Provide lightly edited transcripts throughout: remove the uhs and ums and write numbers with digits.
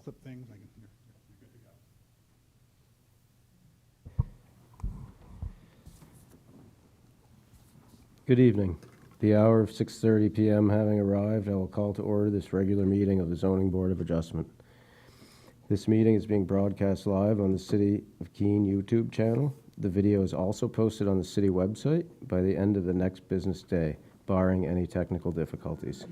clip things. I can, you're good to go. Good evening. The hour of 6:30 p.m. having arrived, I will call to order this regular meeting of the Zoning Board of Adjustment. This meeting is being broadcast live on the City of Keene YouTube channel. The video is also posted on the city website by the end of the next business day, barring any technical difficulties.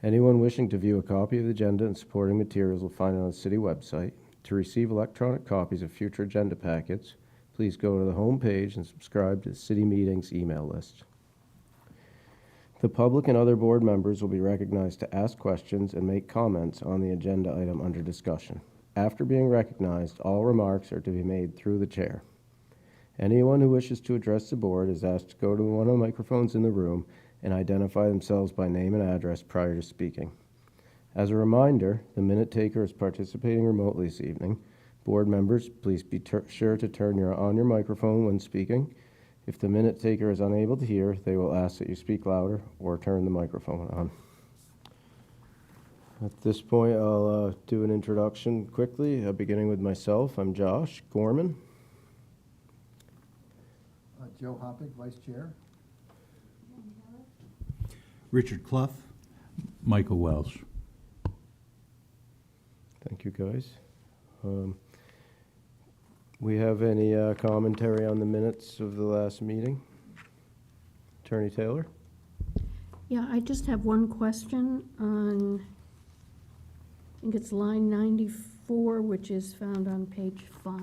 Anyone wishing to view a copy of the agenda and supporting materials will find it on the city website. To receive electronic copies of future agenda packets, please go to the home page and subscribe to the city meetings email list. The public and other board members will be recognized to ask questions and make comments on the agenda item under discussion. After being recognized, all remarks are to be made through the chair. Anyone who wishes to address the board is asked to go to one of the microphones in the room and identify themselves by name and address prior to speaking. As a reminder, the minute taker is participating remotely this evening. Board members, please be sure to turn on your microphone when speaking. If the minute taker is unable to hear, they will ask that you speak louder or turn the microphone on. At this point, I'll do an introduction quickly, beginning with myself. I'm Josh Gorman. Joe Hoppick, Vice Chair. Richard Clough. Michael Welsh. Thank you, guys. We have any commentary on the minutes of the last meeting? Attorney Taylor? Yeah, I just have one question on, I think it's line 94, which is found on page 5.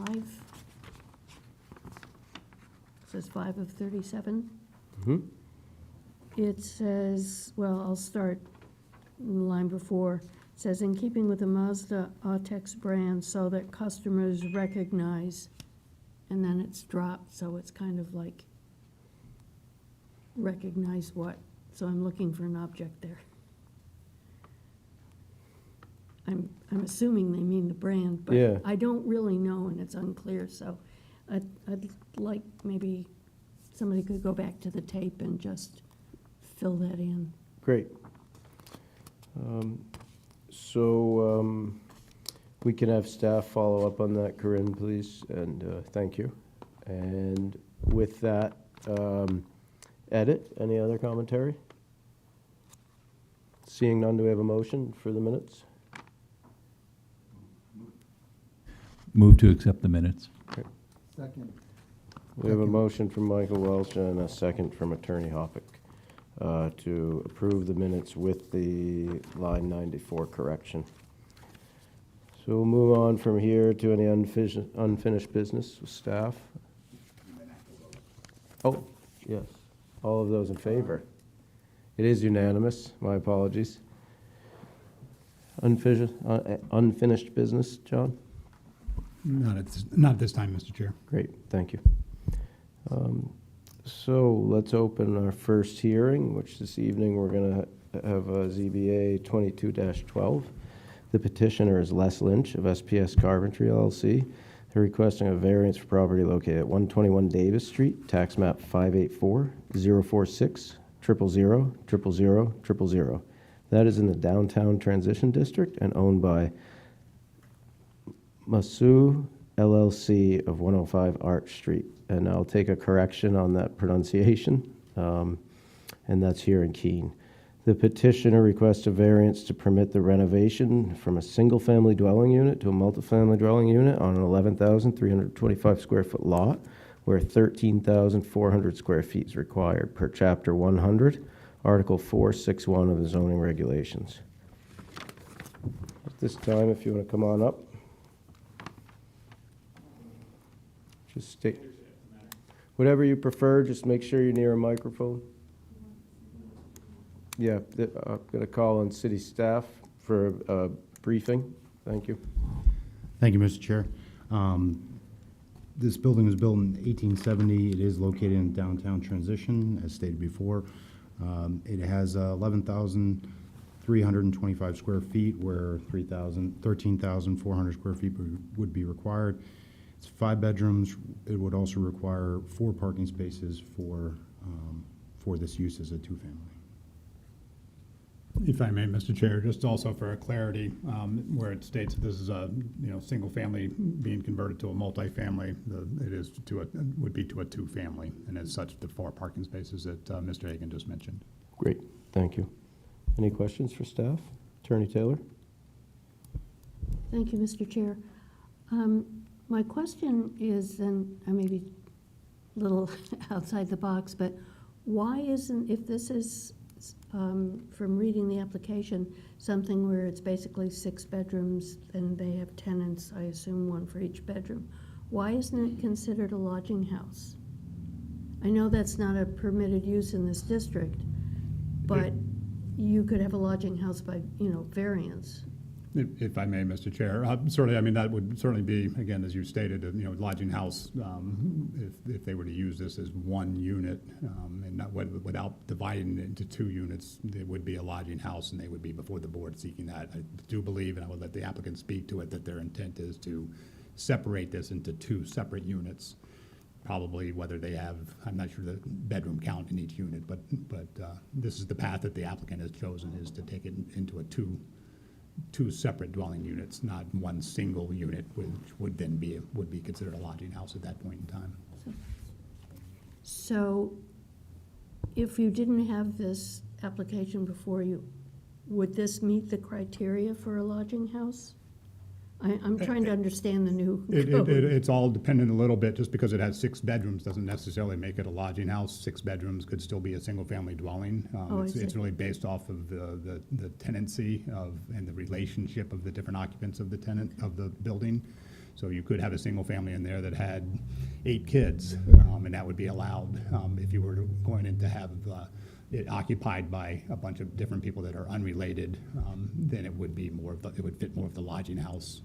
It says 5 of 37. Mm-hmm. It says, well, I'll start in the line before. It says, in keeping with the Mazda Autex brand so that customers recognize, and then it's dropped, so it's kind of like recognize what? So I'm looking for an object there. I'm assuming they mean the brand, but Yeah. I don't really know, and it's unclear, so I'd like maybe somebody could go back to the tape and just fill that in. Great. We can have staff follow up on that, Corinne, please, and thank you. And with that, edit, any other commentary? Seeing none, do we have a motion for the minutes? Move to accept the minutes. Second. We have a motion from Michael Welch and a second from Attorney Hoppick to approve the minutes with the line 94 correction. So we'll move on from here to any unfinished business with staff. Oh, yes. All of those in favor? It is unanimous. My apologies. Unfinished business, John? Not at this time, Mr. Chair. Great, thank you. So let's open our first hearing, which this evening we're going to have ZBA 22-12. The petitioner is Les Lynch of SPS Carpentry, LLC. They're requesting a variance for property located at 121 Davis Street, tax map 584-046-000-000. That is in the downtown transition district and owned by Masu LLC of 105 Arch Street. And I'll take a correction on that pronunciation, and that's here in Keene. The petitioner requests a variance to permit the renovation from a single-family dwelling unit to a multifamily dwelling unit on an 11,325 square foot lot, where 13,400 square feet is required per Chapter 100, Article 461 of the zoning regulations. At this time, if you want to come on up. Just state whatever you prefer, just make sure you're near a microphone. Yeah, I'm going to call on city staff for a briefing. Thank you. Thank you, Mr. Chair. This building was built in 1870. It is located in downtown transition, as stated before. It has 11,325 square feet, where 13,400 square feet would be required. It's 5 bedrooms. It would also require 4 parking spaces for this use as a 2-family. If I may, Mr. Chair, just also for clarity, where it states that this is a, single family being converted to a multifamily, it is would be to a two-family, and as such, the 4 parking spaces that Mr. Hagan just mentioned. Great, thank you. Any questions for staff? Attorney Taylor? Thank you, Mr. Chair. My question is, and I may be a little outside the box, but why isn't, if this is, from reading the application, something where it's basically 6 bedrooms and they have tenants, I assume 1 for each bedroom, why isn't it considered a lodging house? I know that's not a permitted use in this district, but you could have a lodging house by, variance. If I may, Mr. Chair, certainly, I mean, that would certainly be, again, as you stated, lodging house, if they were to use this as 1 unit, and not without dividing it into 2 units, it would be a lodging house, and they would be before the board seeking that. I do believe, and I will let the applicant speak to it, that their intent is to separate this into 2 separate units. Probably whether they have, I'm not sure the bedroom count in each unit, but this is the path that the applicant has chosen, is to take it into a two separate dwelling units, not 1 single unit, which would then be considered a lodging house at that point in time. So if you didn't have this application before you, would this meet the criteria for a lodging house? I'm trying to understand the new code. It's all dependent a little bit, just because it has 6 bedrooms doesn't necessarily make it a lodging house. 6 bedrooms could still be a single-family dwelling. Oh, I see. It's really based off of the tenancy and the relationship of the different occupants of the tenant, of the building. So you could have a single family in there that had 8 kids, and that would be allowed. If you were going in to have it occupied by a bunch of different people that are unrelated, then it would be it would fit more of the lodging house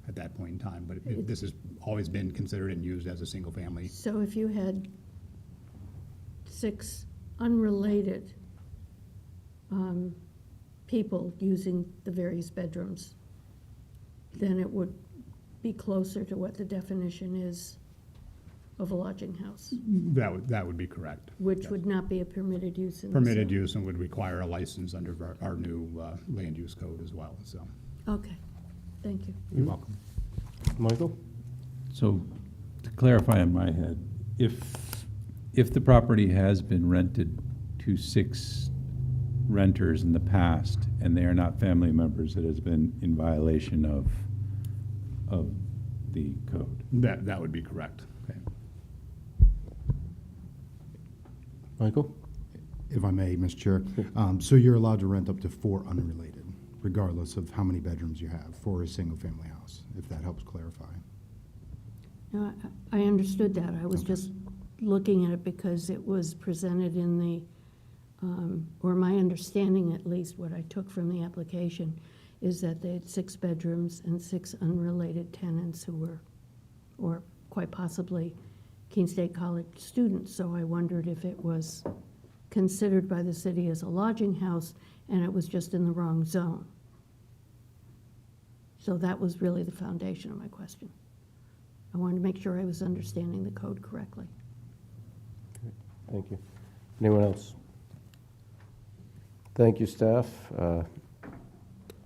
at that point in time. But this has always been considered and used as a single family. So if you had 6 unrelated people using the various bedrooms, then it would be closer to what the definition is of a lodging house, That would be correct. which Yes. would not be a permitted use in the Permitted zone. use and would require a license under our new land use code as well, so. Okay, thank you. You're welcome. Michael? So to clarify in my head, if the property has been rented to 6 renters in the past and they are not family members, it has been in violation of the code. That would be correct. Okay. Michael? If I may, Mr. Chair, so you're allowed to rent up to 4 unrelated, regardless of how many bedrooms you have, for a single-family house, if that helps clarify. No, I understood that. I was just looking at it because it was presented in the, or my understanding at least, what I took from the application, is that they had 6 bedrooms and 6 unrelated tenants who were, or quite possibly, Keene State College students. So I wondered if it was considered by the city as a lodging house and it was just in the wrong zone. So that was really the foundation of my question. I wanted to make sure I was understanding the code correctly. Thank you. Anyone else? Thank you, staff.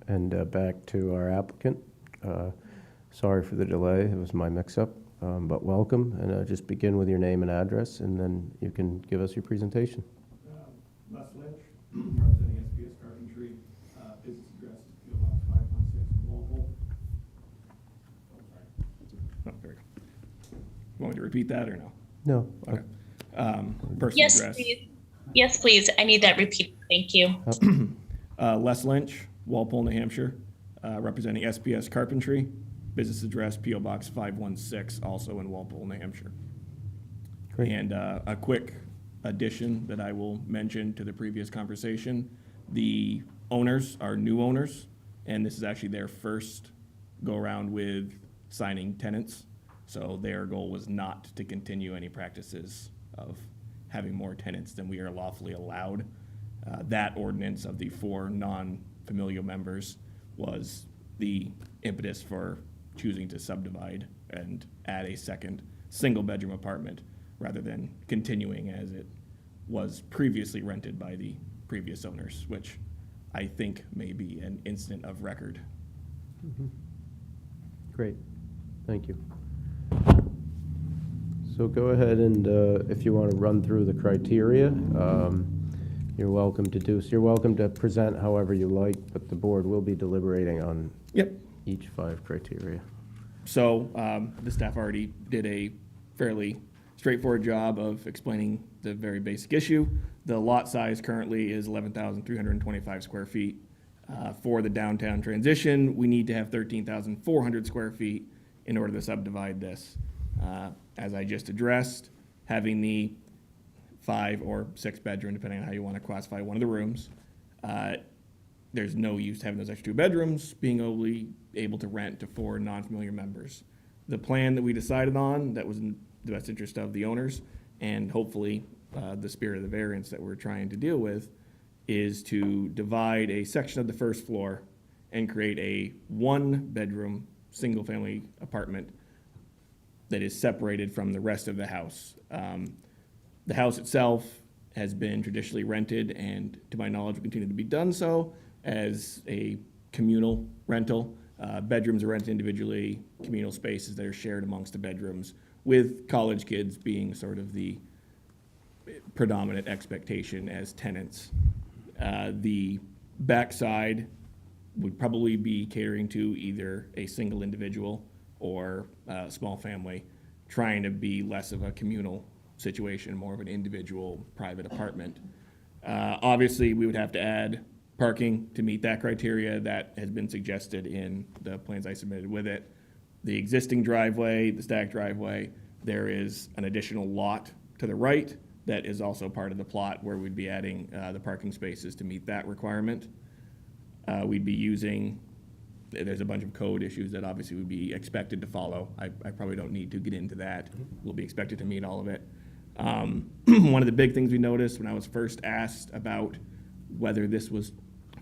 And back to our applicant. Sorry for the delay, it was my mix-up, but welcome. And just begin with your name and address, and then you can give us your presentation. Les Lynch, representing SPS Carpentry, business address is PO Box 516 Walpole. Oh, sorry. Oh, very good. Want me to repeat that or no? No. Okay. Personal Yes, address. please. Yes, please. I need that repeated. Thank you. Les Lynch, Walpole, New Hampshire, representing SPS Carpentry, business address PO Box 516, also in Walpole, New Hampshire. Great. And a quick addition that I will mention to the previous conversation. The owners are new owners, and this is actually their first go-around with signing tenants. So their goal was not to continue any practices of having more tenants than we are lawfully allowed. That ordinance of the 4 non-familial members was the impetus for choosing to subdivide and add a second single-bedroom apartment rather than continuing as it was previously rented by the previous owners, which I think may be an incident of record. Great, thank you. So go ahead and, if you want to run through the criteria, you're welcome to do so. You're welcome to present however you like, but the board will be deliberating on Yep. each 5 criteria. So the staff already did a fairly straightforward job of explaining the very basic issue. The lot size currently is 11,325 square feet. For the downtown transition, we need to have 13,400 square feet in order to subdivide this. As I just addressed, having the 5 or 6 bedroom, depending on how you want to classify one of the rooms, there's no use having those extra 2 bedrooms being able to rent to 4 non-familiar members. The plan that we decided on, that was in the best interest of the owners, and hopefully the spirit of the variance that we're trying to deal with, is to divide a section of the first floor and create a 1-bedroom, single-family apartment that is separated from the rest of the house. The house itself has been traditionally rented, and to my knowledge will continue to be done so, as a communal rental. Bedrooms are rented individually, communal spaces that are shared amongst the bedrooms, with college kids being sort of the predominant expectation as tenants. The backside would probably be catering to either a single individual or a small family, trying to be less of a communal situation, more of an individual private apartment. Obviously, we would have to add parking to meet that criteria. That has been suggested in the plans I submitted with it. The existing driveway, the stacked driveway, there is an additional lot to the right that is also part of the plot where we'd be adding the parking spaces to meet that requirement. We'd be using, there's a bunch of code issues that obviously would be expected to follow. I probably don't need to get into that. We'll be expected to meet all of it. One of the big things we noticed when I was first asked about whether this was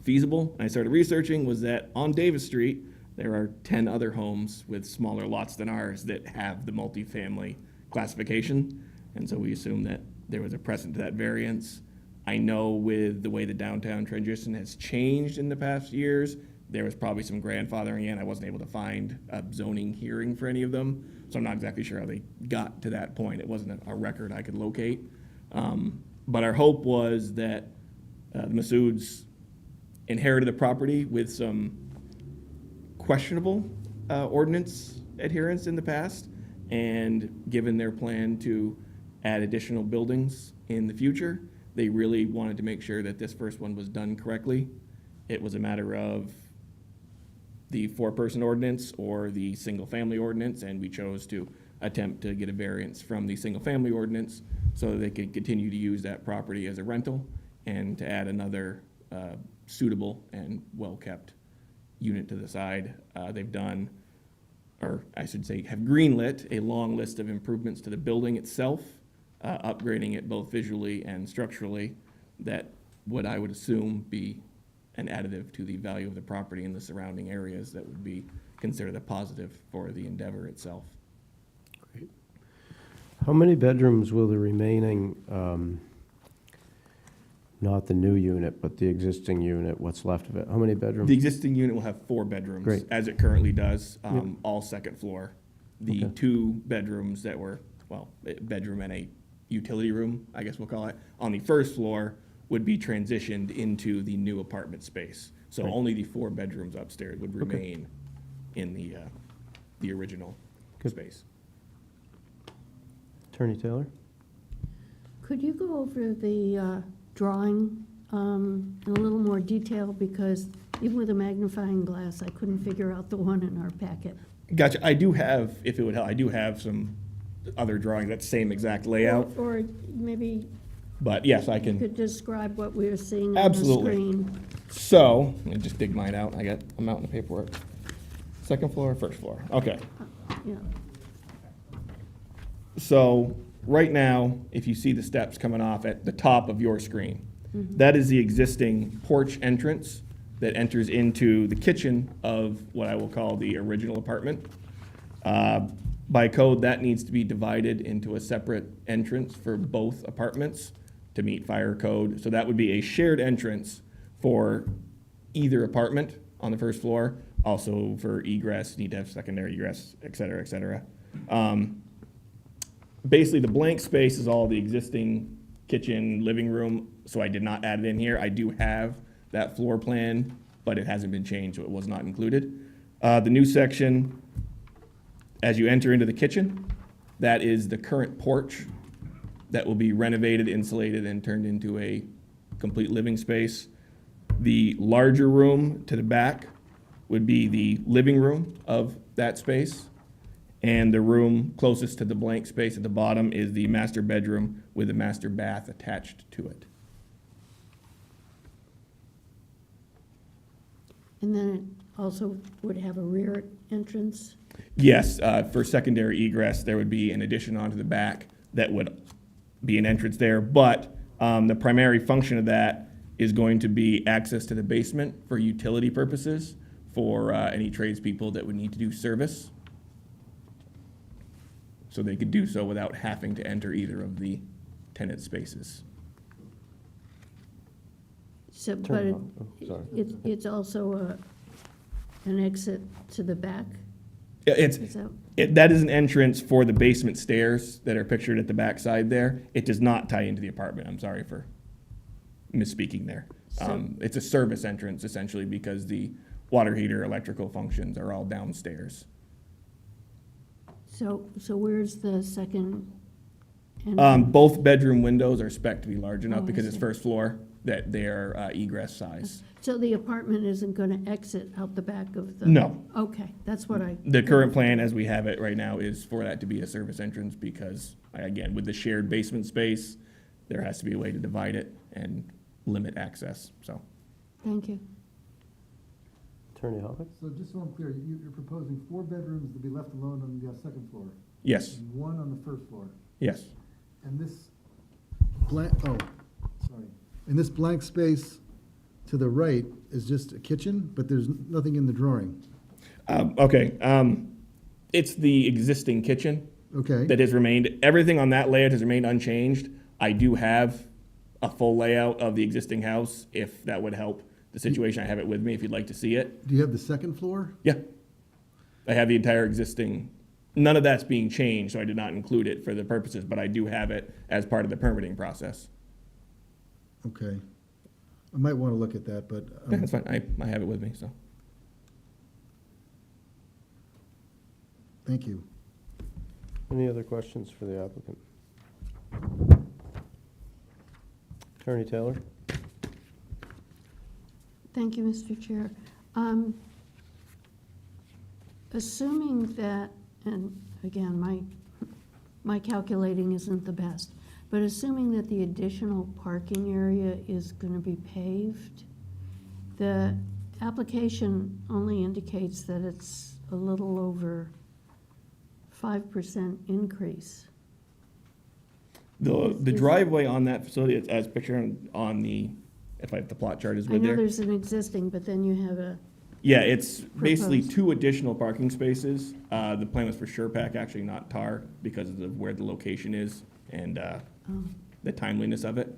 feasible, and I started researching, was that on Davis Street, there are 10 other homes with smaller lots than ours that have the multifamily classification. And so we assumed that there was a precedent to that variance. I know with the way the downtown transition has changed in the past years, there was probably some grandfathering in. I wasn't able to find a zoning hearing for any of them, so I'm not exactly sure how they got to that point. It wasn't a record I could locate. But our hope was that the Masouds inherited the property with some questionable ordinance adherence in the past, and given their plan to add additional buildings in the future, they really wanted to make sure that this first one was done correctly. It was a matter of the 4-person ordinance or the single-family ordinance, and we chose to attempt to get a variance from the single-family ordinance so that they could continue to use that property as a rental and to add another suitable and well-kept unit to the side. They've done, or I should say, have greenlit a long list of improvements to the building itself, upgrading it both visually and structurally, that would, I would assume, be an additive to the value of the property in the surrounding areas that would be considered a positive for the endeavor itself. Great. How many bedrooms will the remaining, not the new unit, but the existing unit, what's left of it, how many bedrooms? The existing unit will have 4 bedrooms, Great. as it currently does, Yep. all second floor. The Okay. 2 bedrooms that were, well, a bedroom and a utility room, I guess we'll call it, on the first floor would be transitioned into the new apartment space. So Right. only the 4 bedrooms upstairs would Okay. remain in the original Good. space. Attorney Taylor? Could you go over the drawing in a little more detail? Because even with a magnifying glass, I couldn't figure out the one in our packet. Gotcha. I do have, if it would help, I do have some other drawings, that same exact layout, Or maybe but yes, I you can. could describe what we're seeing on the Absolutely. screen. So, let me just dig mine out. I'm out in the paperwork. Second floor, first floor. Okay. Yeah, So, right now, if you see the steps coming off at the top of your screen, that is the existing porch entrance that enters into the kitchen of what I will call the original apartment. By code, that needs to be divided into a separate entrance for both apartments to meet fire code. So that would be a shared entrance for either apartment on the first floor. Also for egress, need to have secondary egress, et cetera, et cetera. Basically, the blank space is all the existing kitchen, living room, so I did not add it in here. I do have that floor plan, but it hasn't been changed, so it was not included. The new section, as you enter into the kitchen, that is the current porch that will be renovated, insulated, and turned into a complete living space. The larger room to the back would be the living room of that space. And the room closest to the blank space at the bottom is the master bedroom with a master bath attached to it. And then it also would have a rear entrance? Yes, for secondary egress, there would be an addition onto the back that would be an entrance there, but the primary function of that is going to be access to the basement for utility purposes for any tradespeople that would need to do service. So they could do so without having to enter either of the tenant spaces. So, but Turn it on. Oh, sorry. it's also an exit to the back? It's, Is that, that is an entrance for the basement stairs that are pictured at the back side there. It does not tie into the apartment. I'm sorry for misspeaking there. It's a service entrance essentially because the water heater, electrical functions are all downstairs. so where's the second entrance? Both bedroom windows are spec'd to be large enough Oh, I because it's see. first floor that they're egress size. So the apartment isn't gonna exit out the back of the? No. Okay, that's what I. The current plan as we have it right now is for that to be a service entrance because, again, with the shared basement space, there has to be a way to divide it and limit access, so. Thank you. Attorney Hoppick? So just so I'm clear, you're proposing 4 bedrooms to be left alone on the second floor? Yes, And 1 on the first floor? yes. And this blank, sorry. And this blank space to the right is just a kitchen, but there's nothing in the drawing? It's the existing kitchen Okay. that has remained, everything on that layout has remained unchanged. I do have a full layout of the existing house, if that would help the situation. I have it with me if you'd like to see it. Do you have the second floor? Yeah. I have the entire existing, none of that's being changed, so I did not include it for the purposes, but I do have it as part of the permitting process. Okay. I might want to look at that, but. Yeah, that's fine. I have it with me, so. Thank you. Any other questions for the applicant? Attorney Taylor? Thank you, Mr. Chair. Assuming that, and again, my calculating isn't the best, but assuming that the additional parking area is going to be paved, the application only indicates that it's a little over 5% increase. The driveway on that facility, it's as pictured on the, if I have the plot chart is I with know there. there's an existing, but then you have a, Yeah, it's basically Proposed. 2 additional parking spaces. The plan was for SurePack, actually not TAR, because of where the location is and the timeliness of it.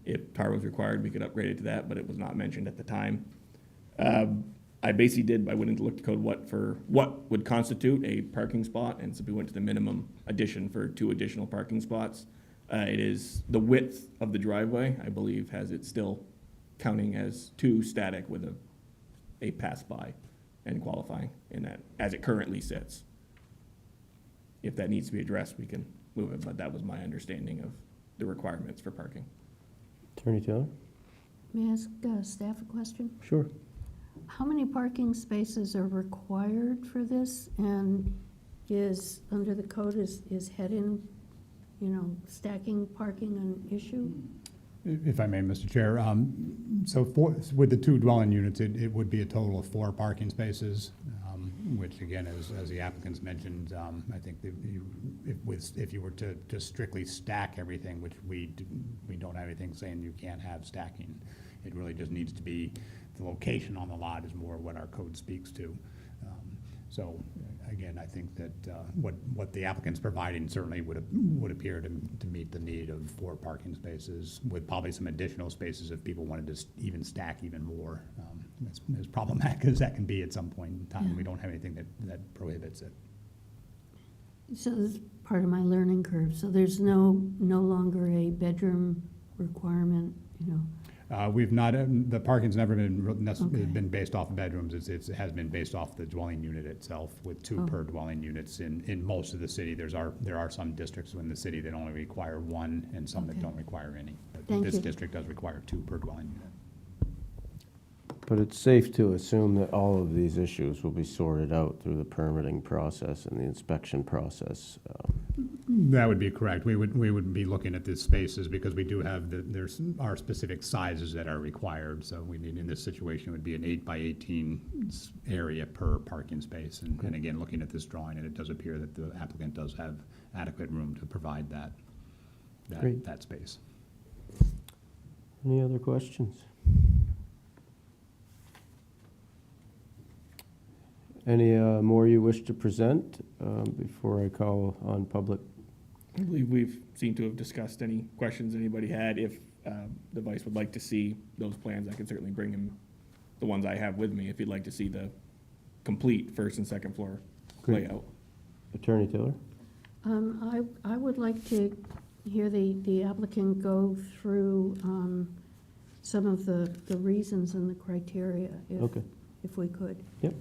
If TAR was required, we could upgrade it to that, but it was not mentioned at the time. I basically I went into look to code what would constitute a parking spot, and so we went to the minimum addition for 2 additional parking spots. It is the width of the driveway, I believe, has it still counting as 2 static with a pass-by and qualifying in that, as it currently sits. If that needs to be addressed, we can move it, but that was my understanding of the requirements for parking. Attorney Taylor? may I ask staff a question? Sure. How many parking spaces are required for this? And is, under the code, is head-in, stacking parking an issue? If I may, Mr. Chair, so with the 2 dwelling units, it would be a total of 4 parking spaces, which again, as the applicants mentioned, I think that if you were to just strictly stack everything, which we don't have anything saying you can't have stacking, it really just needs to be, the location on the lot is more what our code speaks to. So again, I think that what the applicant's providing certainly would appear to meet the need of 4 parking spaces, with probably some additional spaces if people wanted to even stack even more. As problematic as that can be at some point in time, Yeah. we don't have anything that prohibits it. So this is part of my learning curve. So there's no longer a bedroom requirement, you know? We've not, the parking's never been Okay. been based off of bedrooms. It has been based off the dwelling unit itself, with 2 Oh. per dwelling units. In most of the city, there are some districts in the city that only require 1 and some that Okay. don't require any. But Thank this you. district does require 2 per dwelling unit. But it's safe to assume that all of these issues will be sorted out through the permitting process and the inspection process. That would be correct. We would be looking at the spaces because we do have there's our specific sizes that are required. So we need, in this situation, it would be an 8 by 18 area per parking space. And again, looking at this drawing, and it does appear that the applicant does have adequate room to provide Great. that space. Any other questions? Any more you wish to present before I call on public? I believe we've seemed to have discussed any questions anybody had. If the vice would like to see those plans, I can certainly bring him the ones I have with me, if you'd like to see the complete first and second floor Great. layout. Attorney Taylor? I would like to hear the applicant go through some of the reasons and the criteria, Okay. if we could. Yep.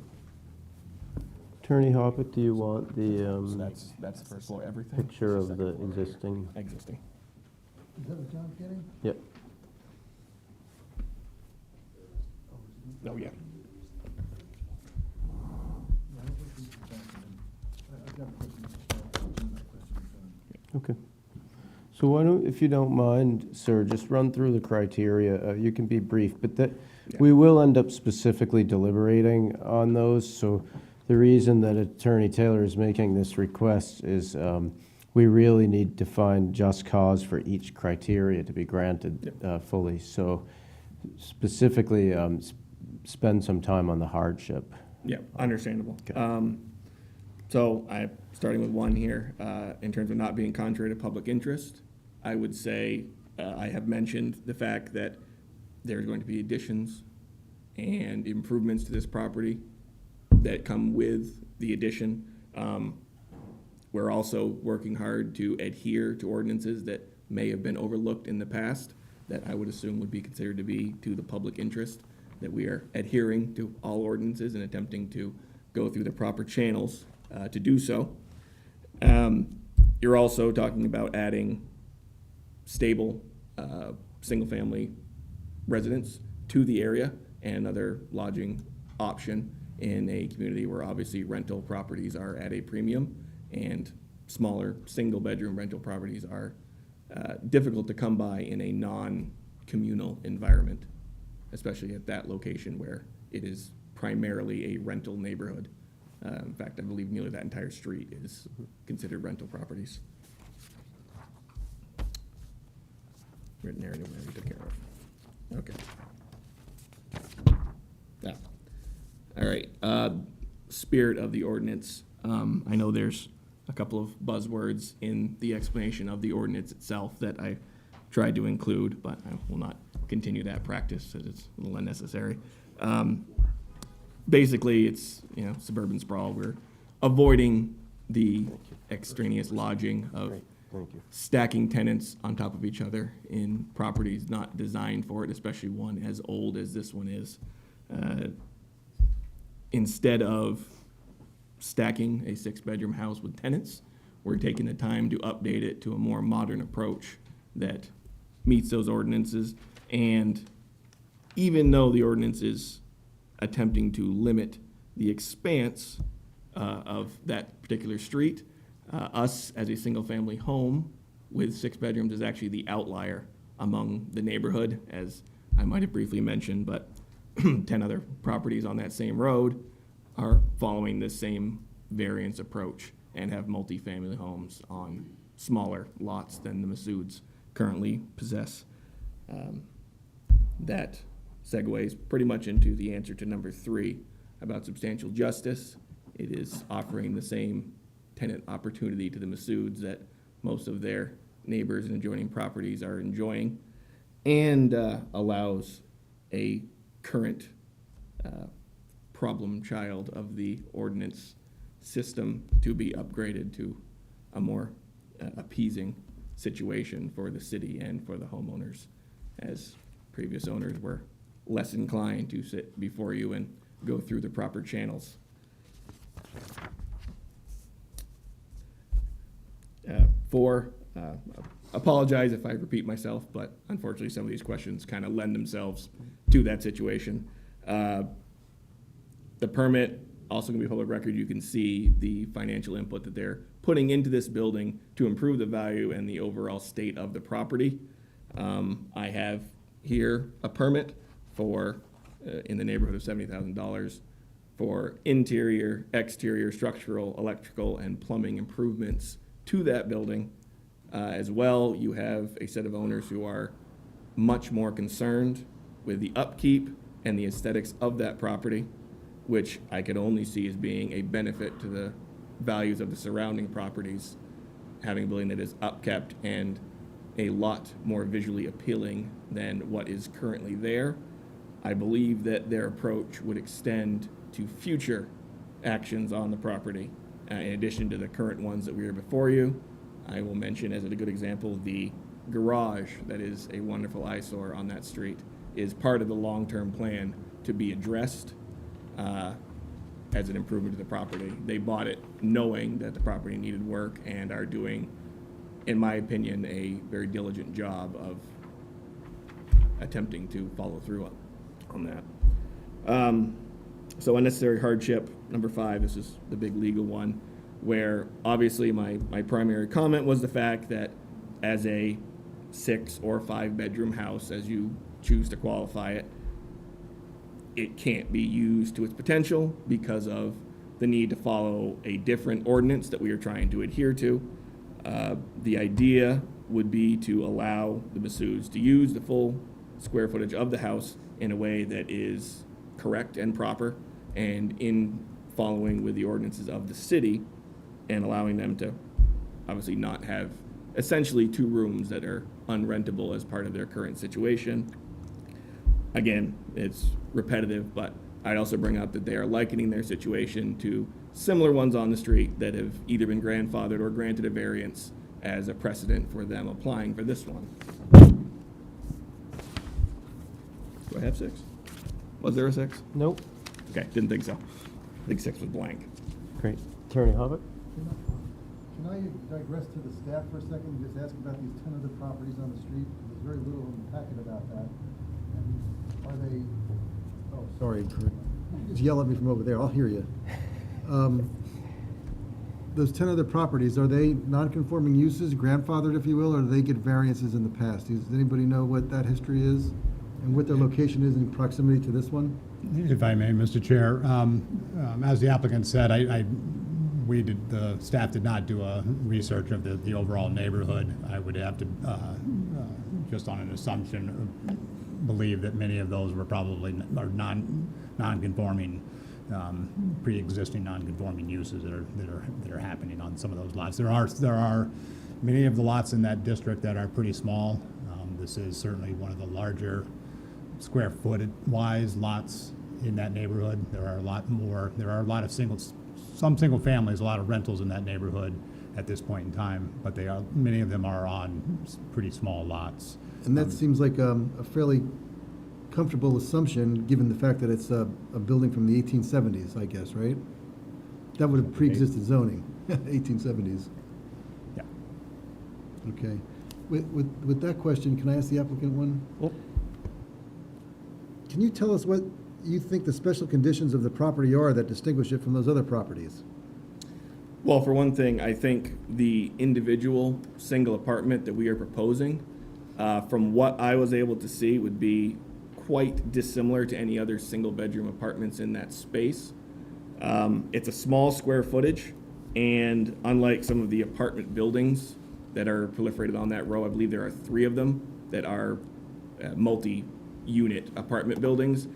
Attorney Hoppett, do you want So the that's the first floor, everything. picture of the existing? Existing. Is that what John's getting? Yep. Oh, yeah. Okay. So why don't, if you don't mind, sir, just run through the criteria. You can be brief, but that, Yeah. we will end up specifically deliberating on those. So the reason that Attorney Taylor is making this request is we really need to find just cause for each criteria to be granted fully. So specifically, spend some time on the hardship. Yeah, understandable. Okay. So starting with 1 here, in terms of not being contrary to public interest, I would say, I have mentioned the fact that there's going to be additions and improvements to this property that come with the addition. We're also working hard to adhere to ordinances that may have been overlooked in the past, that I would assume would be considered to be to the public interest, that we are adhering to all ordinances and attempting to go through the proper channels to do so. You're also talking about adding stable, single-family residents to the area and another lodging option in a community where obviously rental properties are at a premium and smaller single-bedroom rental properties are difficult to come by in a non-communal environment, especially at that location where it is primarily a rental neighborhood. In fact, I believe nearly that entire street is considered rental properties. Written area where we took care of. Okay. Yeah. All right. Spirit of the ordinance. I know there's a couple of buzzwords in the explanation of the ordinance itself that I tried to include, but I will not continue that practice as it's a little unnecessary. Basically, it's, suburban sprawl. We're avoiding the extraneous lodging of Thank you. stacking tenants on top of each other in properties not designed for it, especially one as old as this one is. Instead of stacking a 6-bedroom house with tenants, we're taking the time to update it to a more modern approach that meets those ordinances. And even though the ordinance is attempting to limit the expanse of that particular street, us as a single-family home with 6 bedrooms is actually the outlier among the neighborhood, as I might have briefly mentioned, but 10 other properties on that same road are following this same variance approach and have multifamily homes on smaller lots than the Masouds currently possess. That segues pretty much into the answer to number 3 about substantial justice. it is offering the same tenant opportunity to the Masouds that most of their neighbors and adjoining properties are enjoying, and allows a current problem child of the ordinance system to be upgraded to a more appeasing situation for the city and for the homeowners, as previous owners were less inclined to sit before you and go through the proper channels. Apologize if I repeat myself, but unfortunately some of these questions kind of lend themselves to that situation. The permit, also gonna be public record, you can see the financial input that they're putting into this building to improve the value and the overall state of the property. I have here a permit for, in the neighborhood of $70,000 for interior, exterior, structural, electrical, and plumbing improvements to that building. As well, you have a set of owners who are much more concerned with the upkeep and the aesthetics of that property, which I could only see as being a benefit to the values of the surrounding properties, having a building that is upkept and a lot more visually appealing than what is currently there. I believe that their approach would extend to future actions on the property, in addition to the current ones that we are before you. I will mention as a good example, the garage that is a wonderful eyesore on that street is part of the long-term plan to be addressed as an improvement to the property. They bought it knowing that the property needed work and are doing, in my opinion, a very diligent job of attempting to follow through on that. So unnecessary hardship, number 5, this is the big legal one, where obviously my primary comment was the fact that as a 6 or 5 bedroom house, as you choose to qualify it, it can't be used to its potential because of the need to follow a different ordinance that we are trying to adhere to. The idea would be to allow the Masouds to use the full square footage of the house in a way that is correct and proper, and in following with the ordinances of the city, and allowing them to obviously not have essentially 2 rooms that are unrentable as part of their current situation. Again, it's repetitive, but I'd also bring up that they are likening their situation to similar ones on the street that have either been grandfathered or granted a variance as a precedent for them applying for this one. Do I have 6? Was there a 6? Nope. Okay, didn't think so. I think 6 was blank. Great. Attorney Hobbit? Can I digress to the staff for a second and just ask about these 10 other properties on the street? There's very little in the packet about that. And are they, oh, sorry, just yell at me from over there, I'll hear you. Those 10 other properties, are they non-conforming uses, grandfathered, if you will, or do they get variances in the past? Does anybody know what that history is and what their location is in proximity to this one? If I may, Mr. Chair, as the applicant said, the staff did not do a research of the overall neighborhood. I would have to, just on an assumption, believe that many of those were probably non-conforming, pre-existing non-conforming uses that are happening on some of those lots. There are many of the lots in that district that are pretty small. This is certainly one of the larger square footage wise lots in that neighborhood. There are a lot of some single families, a lot of rentals in that neighborhood at this point in time, but many of them are on pretty small lots. And that seems like a fairly comfortable assumption, given the fact that it's a building from the 1870s, I guess, right? That would have pre-existed zoning, 1870s. Yeah. Okay. With that question, can I ask the applicant one? Yep. Can you tell us what you think the special conditions of the property are that distinguish it from those other properties? Well, for one thing, I think the individual single apartment that we are proposing, from what I was able to see, would be quite dissimilar to any other single bedroom apartments in that space. It's a small square footage, and unlike some of the apartment buildings that are proliferated on that row, I believe there are 3 of them that are multi-unit apartment buildings.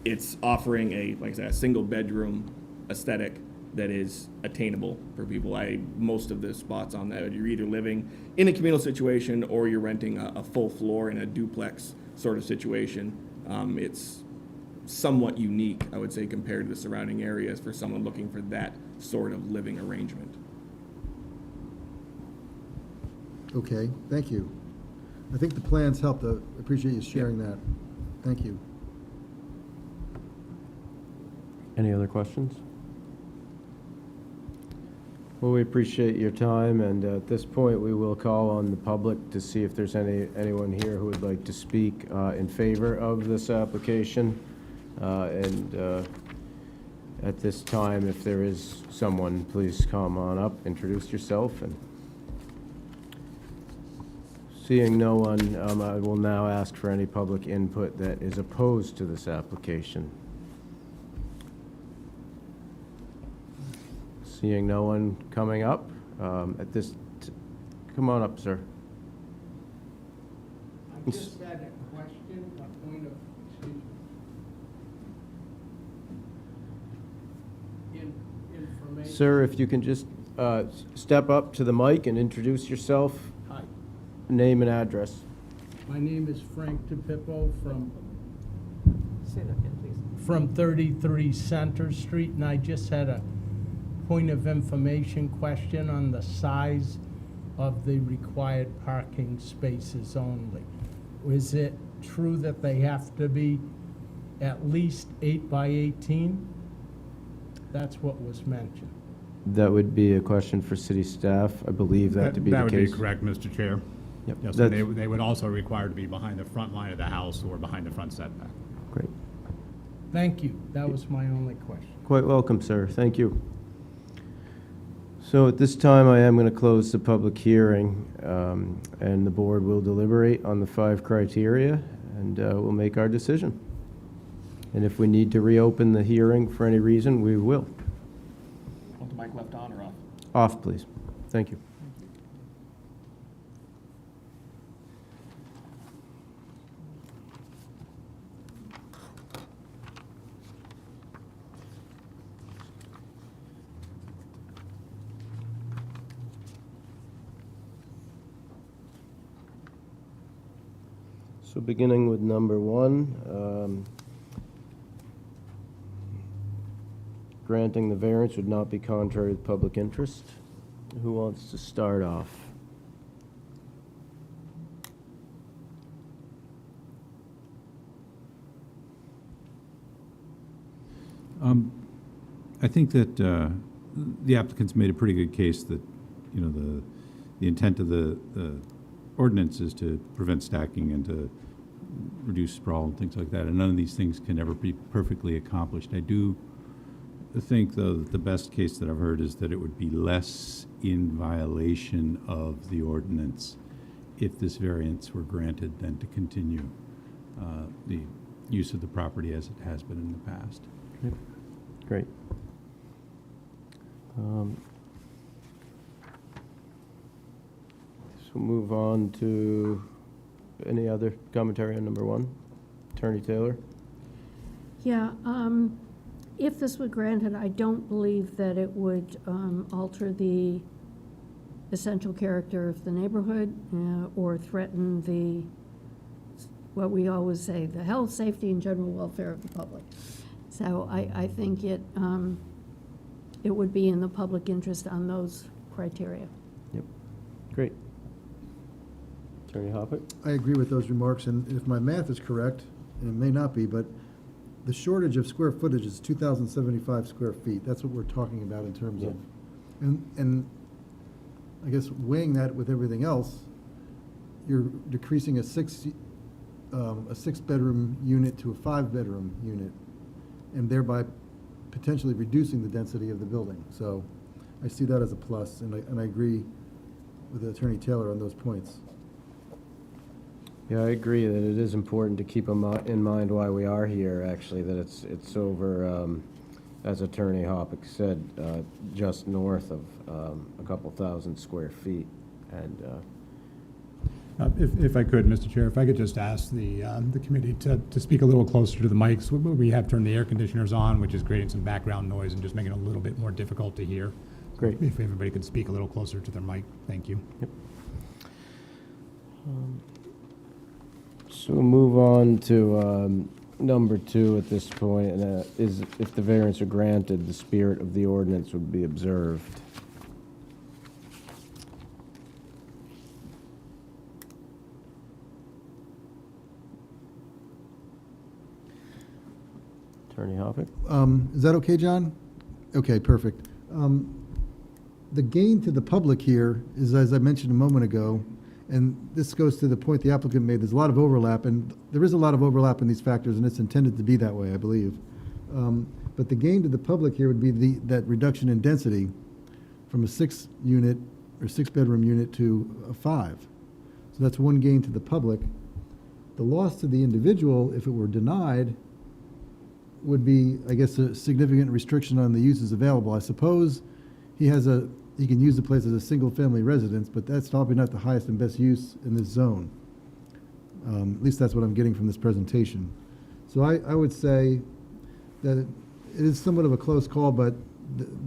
It's offering like I said, a single bedroom aesthetic that is attainable for people. Most of the spots on that, you're either living in a communal situation or you're renting a full floor in a duplex sort of situation. It's somewhat unique, I would say, compared to the surrounding areas for someone looking for that sort of living arrangement. Okay, thank you. I think the plans helped. I appreciate you sharing that. Thank you. Any other questions? Well, we appreciate your time, and at this point, we will call on the public to see if there's anyone here who would like to speak in favor of this application. At this time, if there is someone, please come on up, introduce yourself, and seeing no one, I will now ask for any public input that is opposed to this application. Seeing no one coming up, come on up, sir. I just had a question, a point of, excuse me. Information. Sir, if you can just step up to the mic and introduce yourself, Hi, name and address. my name is Frank DePippo Say that again, please. from 33 Center Street, and I just had a point of information question on the size of the required parking spaces only. Is it true that they have to be at least 8 by 18? That's what was mentioned. That would be a question for city staff. I believe that to be the That would case. be correct, Mr. Chair. Yep, Yes, that's and they would also require to be behind the front line of the house or behind the front setback. great. Thank you. That was my only question. Quite welcome, sir. Thank you. So at this time, I am going to close the public hearing, and the board will deliberate on the 5 criteria, and we'll make our decision. And if we need to reopen the hearing for any reason, we will. Want the mic left on or off? Off, please. Thank you. So beginning with number 1, granting the variance would not be contrary to public interest. Who wants to start off? I think that the applicant's made a pretty good case that, you know, the intent of the ordinance is to prevent stacking and to reduce sprawl and things like that, and none of these things can ever be perfectly accomplished. I do think, though, that the best case that I've heard is that it would be less in violation of the ordinance if this variance were granted than to continue the use of the property as it has been in the past. Great. So move on to any other commentary on number 1? Attorney Taylor? Yeah, if this were granted, I don't believe that it would alter the essential character of the neighborhood or threaten the, what we always say, the health, safety, and general welfare of the public. So I think it would be in the public interest on those criteria. Yep. Great. Attorney Hoppett? I agree with those remarks, and if my math is correct, and it may not be, but the shortage of square footage is 2,075 square feet. That's what we're talking about in terms of, and I guess weighing that with everything else, you're decreasing a 6-bedroom unit to a 5-bedroom unit, and thereby potentially reducing the density of the building. So I see that as a plus, and I agree with Attorney Taylor on those points. Yeah, I agree that it is important to keep in mind why we are here, actually, that it's over, as Attorney Hoppett said, just north of a couple thousand square feet. And If I could, Mr. Chair, if I could just ask the committee to speak a little closer to the mics. We have turned the air conditioners on, which is creating some background noise and just making it a little bit more difficult to hear. Great. If everybody could speak a little closer to their mic, thank you. So we'll move on to number 2 at this point, and is if the variance are granted, the spirit of the ordinance would be observed. Attorney Hoppick? Is that okay, John? Okay, perfect. The gain to the public here is, as I mentioned a moment ago, and this goes to the point the applicant made, there's a lot of overlap, and there is a lot of overlap in these factors, and it's intended to be that way, I believe. But the gain to the public here would be that reduction in density from a 6-unit or 6-bedroom unit to a 5. So that's one gain to the public. The loss to the individual, if it were denied, would be, I guess, a significant restriction on the uses available. I suppose he can use the place as a single-family residence, but that's probably not the highest and best use in this zone. At least that's what I'm getting from this presentation. So I would say that it is somewhat of a close call, but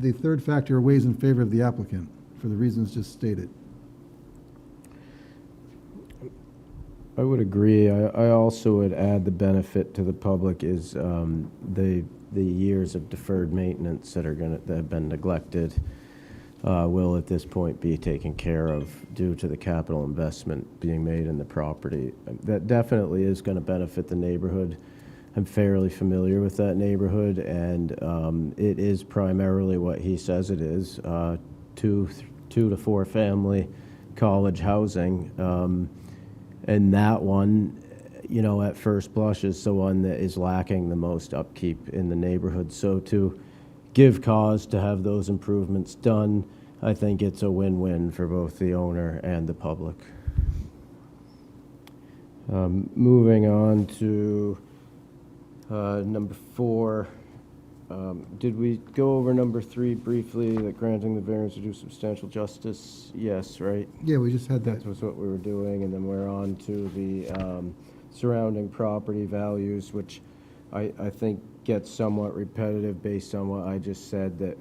the third factor weighs in favor of the applicant for the reasons just stated. I would agree. I also would add the benefit to the public is the years of deferred maintenance that have been neglected will at this point be taken care of due to the capital investment being made in the property. That definitely is going to benefit the neighborhood. I'm fairly familiar with that neighborhood, and it is primarily what he says it is, 2 to 4 family college housing. And that one, you know, at first blush is the one that is lacking the most upkeep in the neighborhood. So to give cause to have those improvements done, I think it's a win-win for both the owner and the public. Moving on to number 4. Did we go over number 3 briefly, that granting the variance to do substantial justice? Yes, right? Yeah, we just had that. That was what we were doing, and then we're on to the surrounding property values, which I think gets somewhat repetitive based on what I just said, that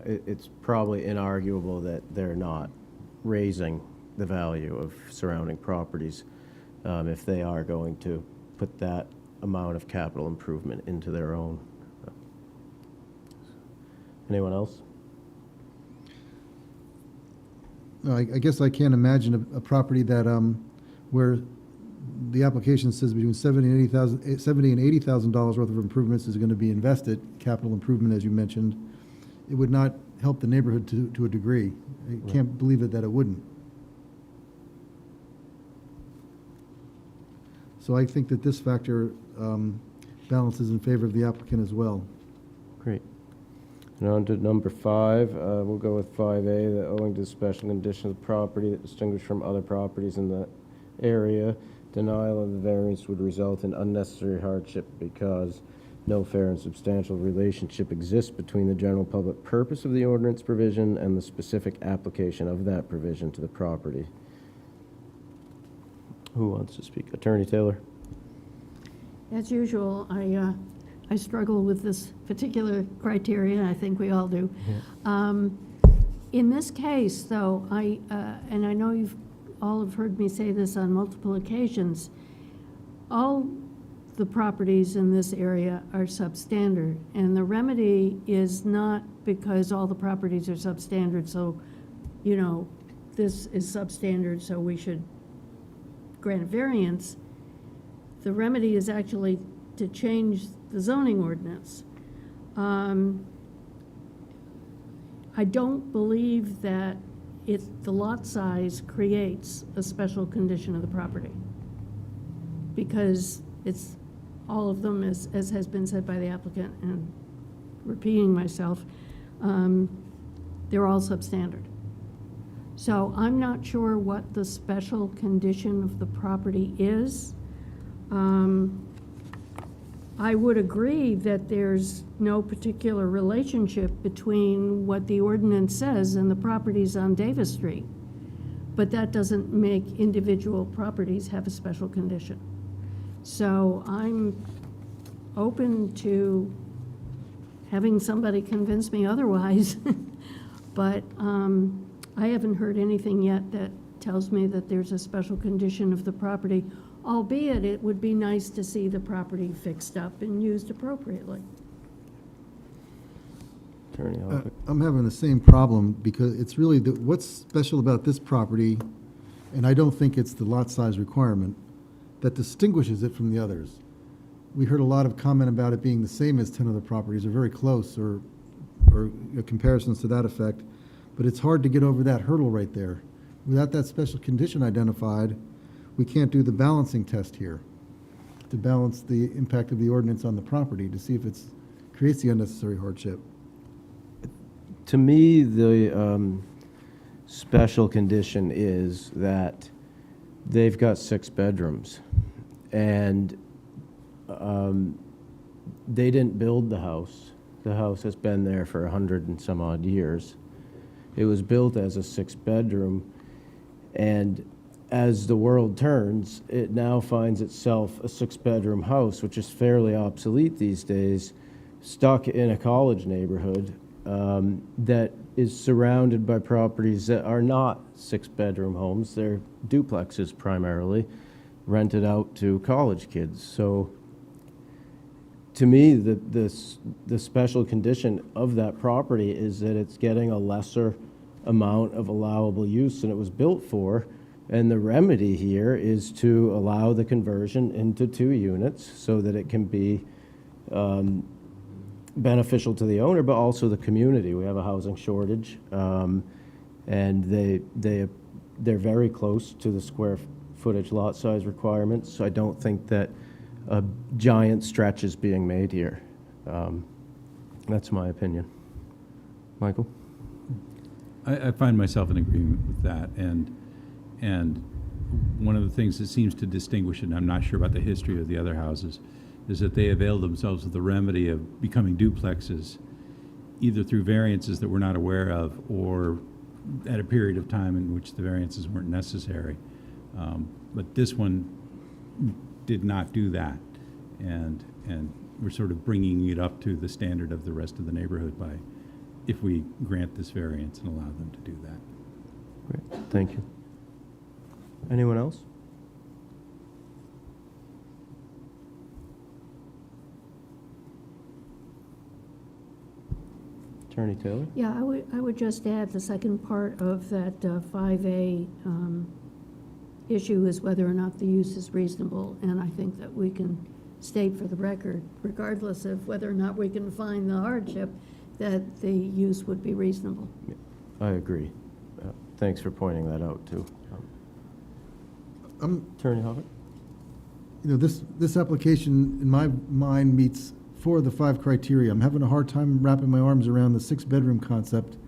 it's probably inarguable that they're not raising the value of surrounding properties if they are going to put that amount of capital improvement into their own. Anyone else? I guess I can't imagine a property that where the application says between $70 and $80,000 worth of improvements is going to be invested, capital improvement, as you mentioned. It would not help the neighborhood to a degree. I can't believe that it wouldn't. So I think that this factor balances in favor of the applicant as well. Great. And on to number 5, we'll go with 5A, that owing to the special condition of the property that distinguished from other properties in the area, denial of the variance would result in unnecessary hardship because no fair and substantial relationship exists between the general public purpose of the ordinance provision and the specific application of that provision to the property. Who wants to speak? Attorney Taylor? As usual, I struggle with this particular criteria, and I think we all do. In this case, though, and I know you've all have heard me say this on multiple occasions, all the properties in this area are substandard, and the remedy is not because all the properties are substandard, so, you know, this is substandard, so we should grant a variance. The remedy is actually to change the zoning ordinance. I don't believe that the lot size creates a special condition of the property, because it's all of them, as has been said by the applicant, and repeating myself, they're all substandard. So I'm not sure what the special condition of the property is. I would agree that there's no particular relationship between what the ordinance says and the properties on Davis Street. but that doesn't make individual properties have a special condition. So I'm open to having somebody convince me otherwise, but I haven't heard anything yet that tells me that there's a special condition of the property, albeit it would be nice to see the property fixed up and used appropriately. Attorney Hopper. I'm having the same problem because it's really, what's special about this property, and I don't think it's the lot size requirement, that distinguishes it from the others. We heard a lot of comment about it being the same as 10 other properties, or very close, or comparisons to that effect, but it's hard to get over that hurdle right there. Without that special condition identified, we can't do the balancing test here to balance the impact of the ordinance on the property to see if it creates the unnecessary hardship. To me, the special condition is that they've got 6 bedrooms, and they didn't build the house. The house has been there for 100 and some odd years. It was built as a 6-bedroom, and as the world turns, it now finds itself a 6-bedroom house, which is fairly obsolete these days, stuck in a college neighborhood that is surrounded by properties that are not 6-bedroom homes. They're duplexes primarily, rented out to college kids. So to me, the special condition of that property is that it's getting a lesser amount of allowable use than it was built for. And the remedy here is to allow the conversion into 2 units so that it can be beneficial to the owner, but also the community. We have a housing shortage, and they're very close to the square footage lot size requirements. So I don't think that a giant stretch is being made here. That's my opinion. Michael? I find myself in agreement with that, and one of the things that seems to distinguish it, and I'm not sure about the history of the other houses, is that they availed themselves of the remedy of becoming duplexes, either through variances that we're not aware of, or at a period of time in which the variances weren't necessary. But this one did not do that, and we're sort of bringing it up to the standard of the rest of the neighborhood by, if we grant this variance and allow them to do that. Great, thank you. Anyone else? Attorney Taylor? Yeah, I would just add the second part of that 5A issue is whether or not the use is reasonable, and I think that we can state for the record, regardless of whether or not we can find the hardship, that the use would be reasonable. Yeah, I agree. Thanks for pointing that out, too. Attorney Hopper? You know, this application, in my mind, meets 4 of the 5 criteria. I'm having a hard time wrapping my arms around the 6-bedroom concept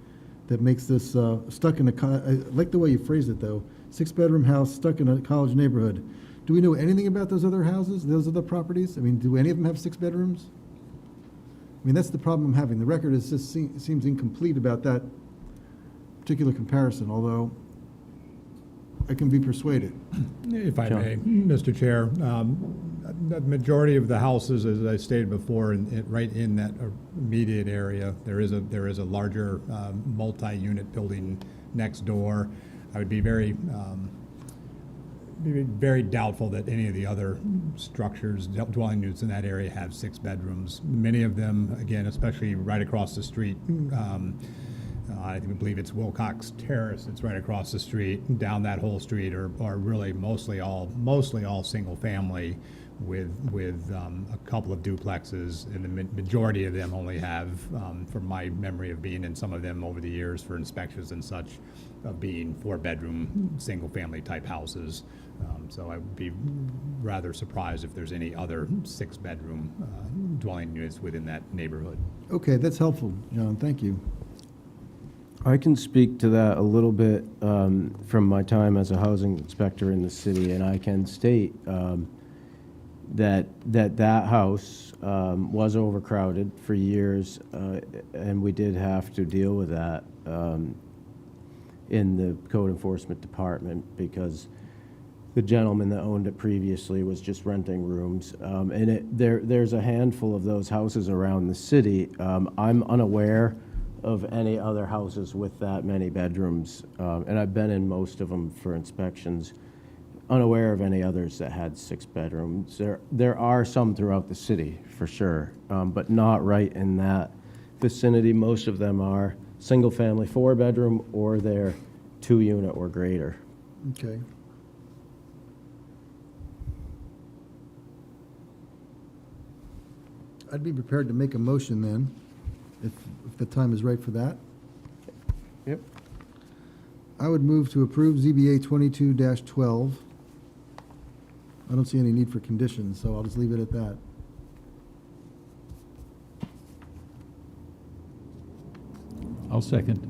that makes this stuck in I like the way you phrased it, though. 6-bedroom house stuck in a college neighborhood. Do we know anything about those other houses, those other properties? I mean, do any of them have 6 bedrooms? I mean, that's the problem I'm having. The record is just seems incomplete about that particular comparison, although I can be persuaded. If I John. may, Mr. Chair, the majority of the houses, as I stated before, right in that immediate area, there is a larger multi-unit building next door. I would be very doubtful that any of the other structures, dwelling units in that area have 6 bedrooms. Many of them, again, especially right across the street, I believe it's Wilcox Terrace, it's right across the street, down that whole street are really mostly all single family with a couple of duplexes, and the majority of them only have, from my memory of being in some of them over the years for inspections and such, of being 4-bedroom, single family type houses. So I would be rather surprised if there's any other 6-bedroom dwelling units within that neighborhood. Okay, that's helpful, John. Thank you. I can speak to that a little bit from my time as a housing inspector in the city, and I can state that house was overcrowded for years, and we did have to deal with that. in the code enforcement department because the gentleman that owned it previously was just renting rooms. There's a handful of those houses around the city. I'm unaware of any other houses with that many bedrooms, and I've been in most of them for inspections. Unaware of any others that had 6 bedrooms. There are some throughout the city, for sure, but not right in that vicinity. Most of them are single-family 4-bedroom, or they're 2-unit or greater. Okay. I'd be prepared to make a motion then, if the time is right for that. Yep. I would move to approve ZBA 22-12. I don't see any need for conditions, so I'll just leave it at that. I'll second.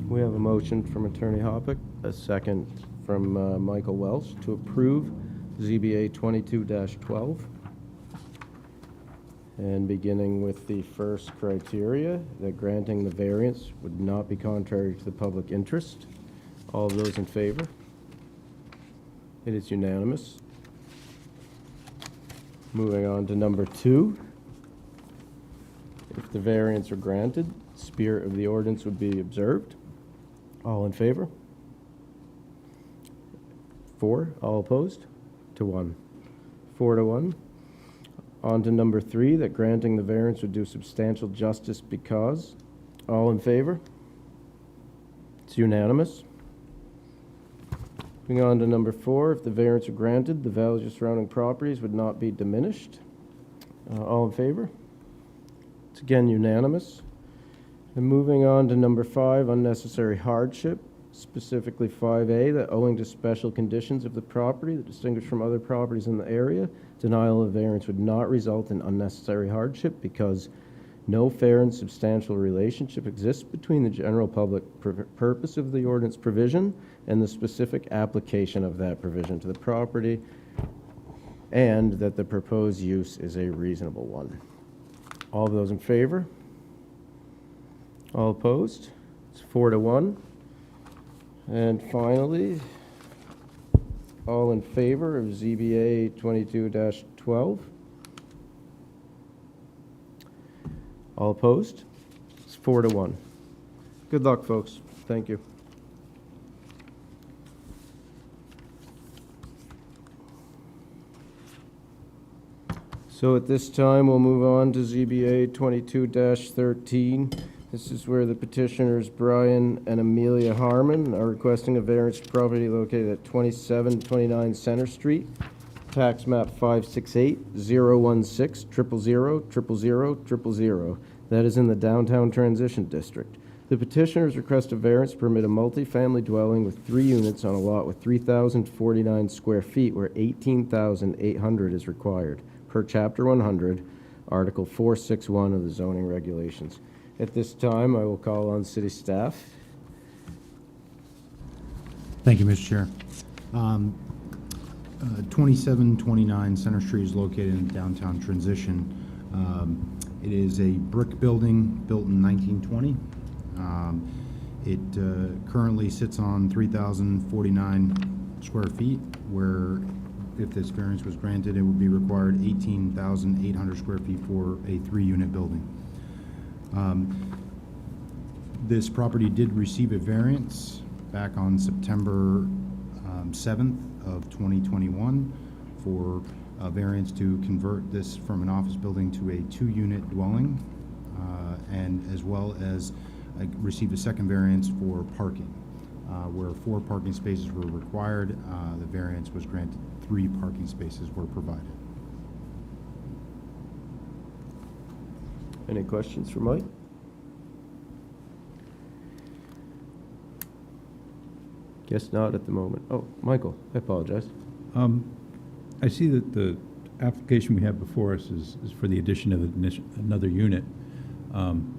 We have a motion from Attorney Hoppick, a second from Michael Welsh to approve ZBA 22-12. And beginning with the first criteria, that granting the variance would not be contrary to the public interest. All of those in favor? It is unanimous. Moving on to number 2. If the variance are granted, the spirit of the ordinance would be observed. All in favor? 4. All opposed? To 1. 4 to 1. On to number 3, that granting the variance would do substantial justice because. All in favor? It's unanimous. Moving on to number 4, if the variance are granted, the values of surrounding properties would not be diminished. All in favor? It's again unanimous. And moving on to number 5, unnecessary hardship, specifically 5A, that owing to special conditions of the property that distinguish from other properties in the area, denial of variance would not result in unnecessary hardship because no fair and substantial relationship exists between the general public purpose of the ordinance provision and the specific application of that provision to the property, and that the proposed use is a reasonable one. All of those in favor? All opposed? It's 4 to 1. And finally, all in favor of ZBA 22-12? All opposed? It's 4 to 1. Good luck, folks. Thank you. So at this time, we'll move on to ZBA 22-13. This is where the petitioners Brian and Amelia Harmon are requesting a variance to property located at 2729 Center Street, tax map 568-016-000-000. That is in the downtown transition district. The petitioners request a variance to permit a multifamily dwelling with 3 units on a lot with 3,049 square feet where 18,800 is required, per Chapter 100, Article 461 of the zoning regulations. At this time, I will call on city staff. Thank you, Mr. Chair. 2729 Center Street is located in downtown transition. It is a brick building built in 1920. It currently sits on 3,049 square feet, where if this variance was granted, it would be required 18,800 square feet for a 3-unit building. This property did receive a variance back on September 7th of 2021 for a variance to convert this from an office building to a 2-unit dwelling, and as well as received a second variance for parking. Where 4 parking spaces were required, the variance was granted, 3 parking spaces were provided. Any questions for Mike? Guess not at the moment. Oh, Michael, I apologize. I see that the application we have before us is for the addition of another unit.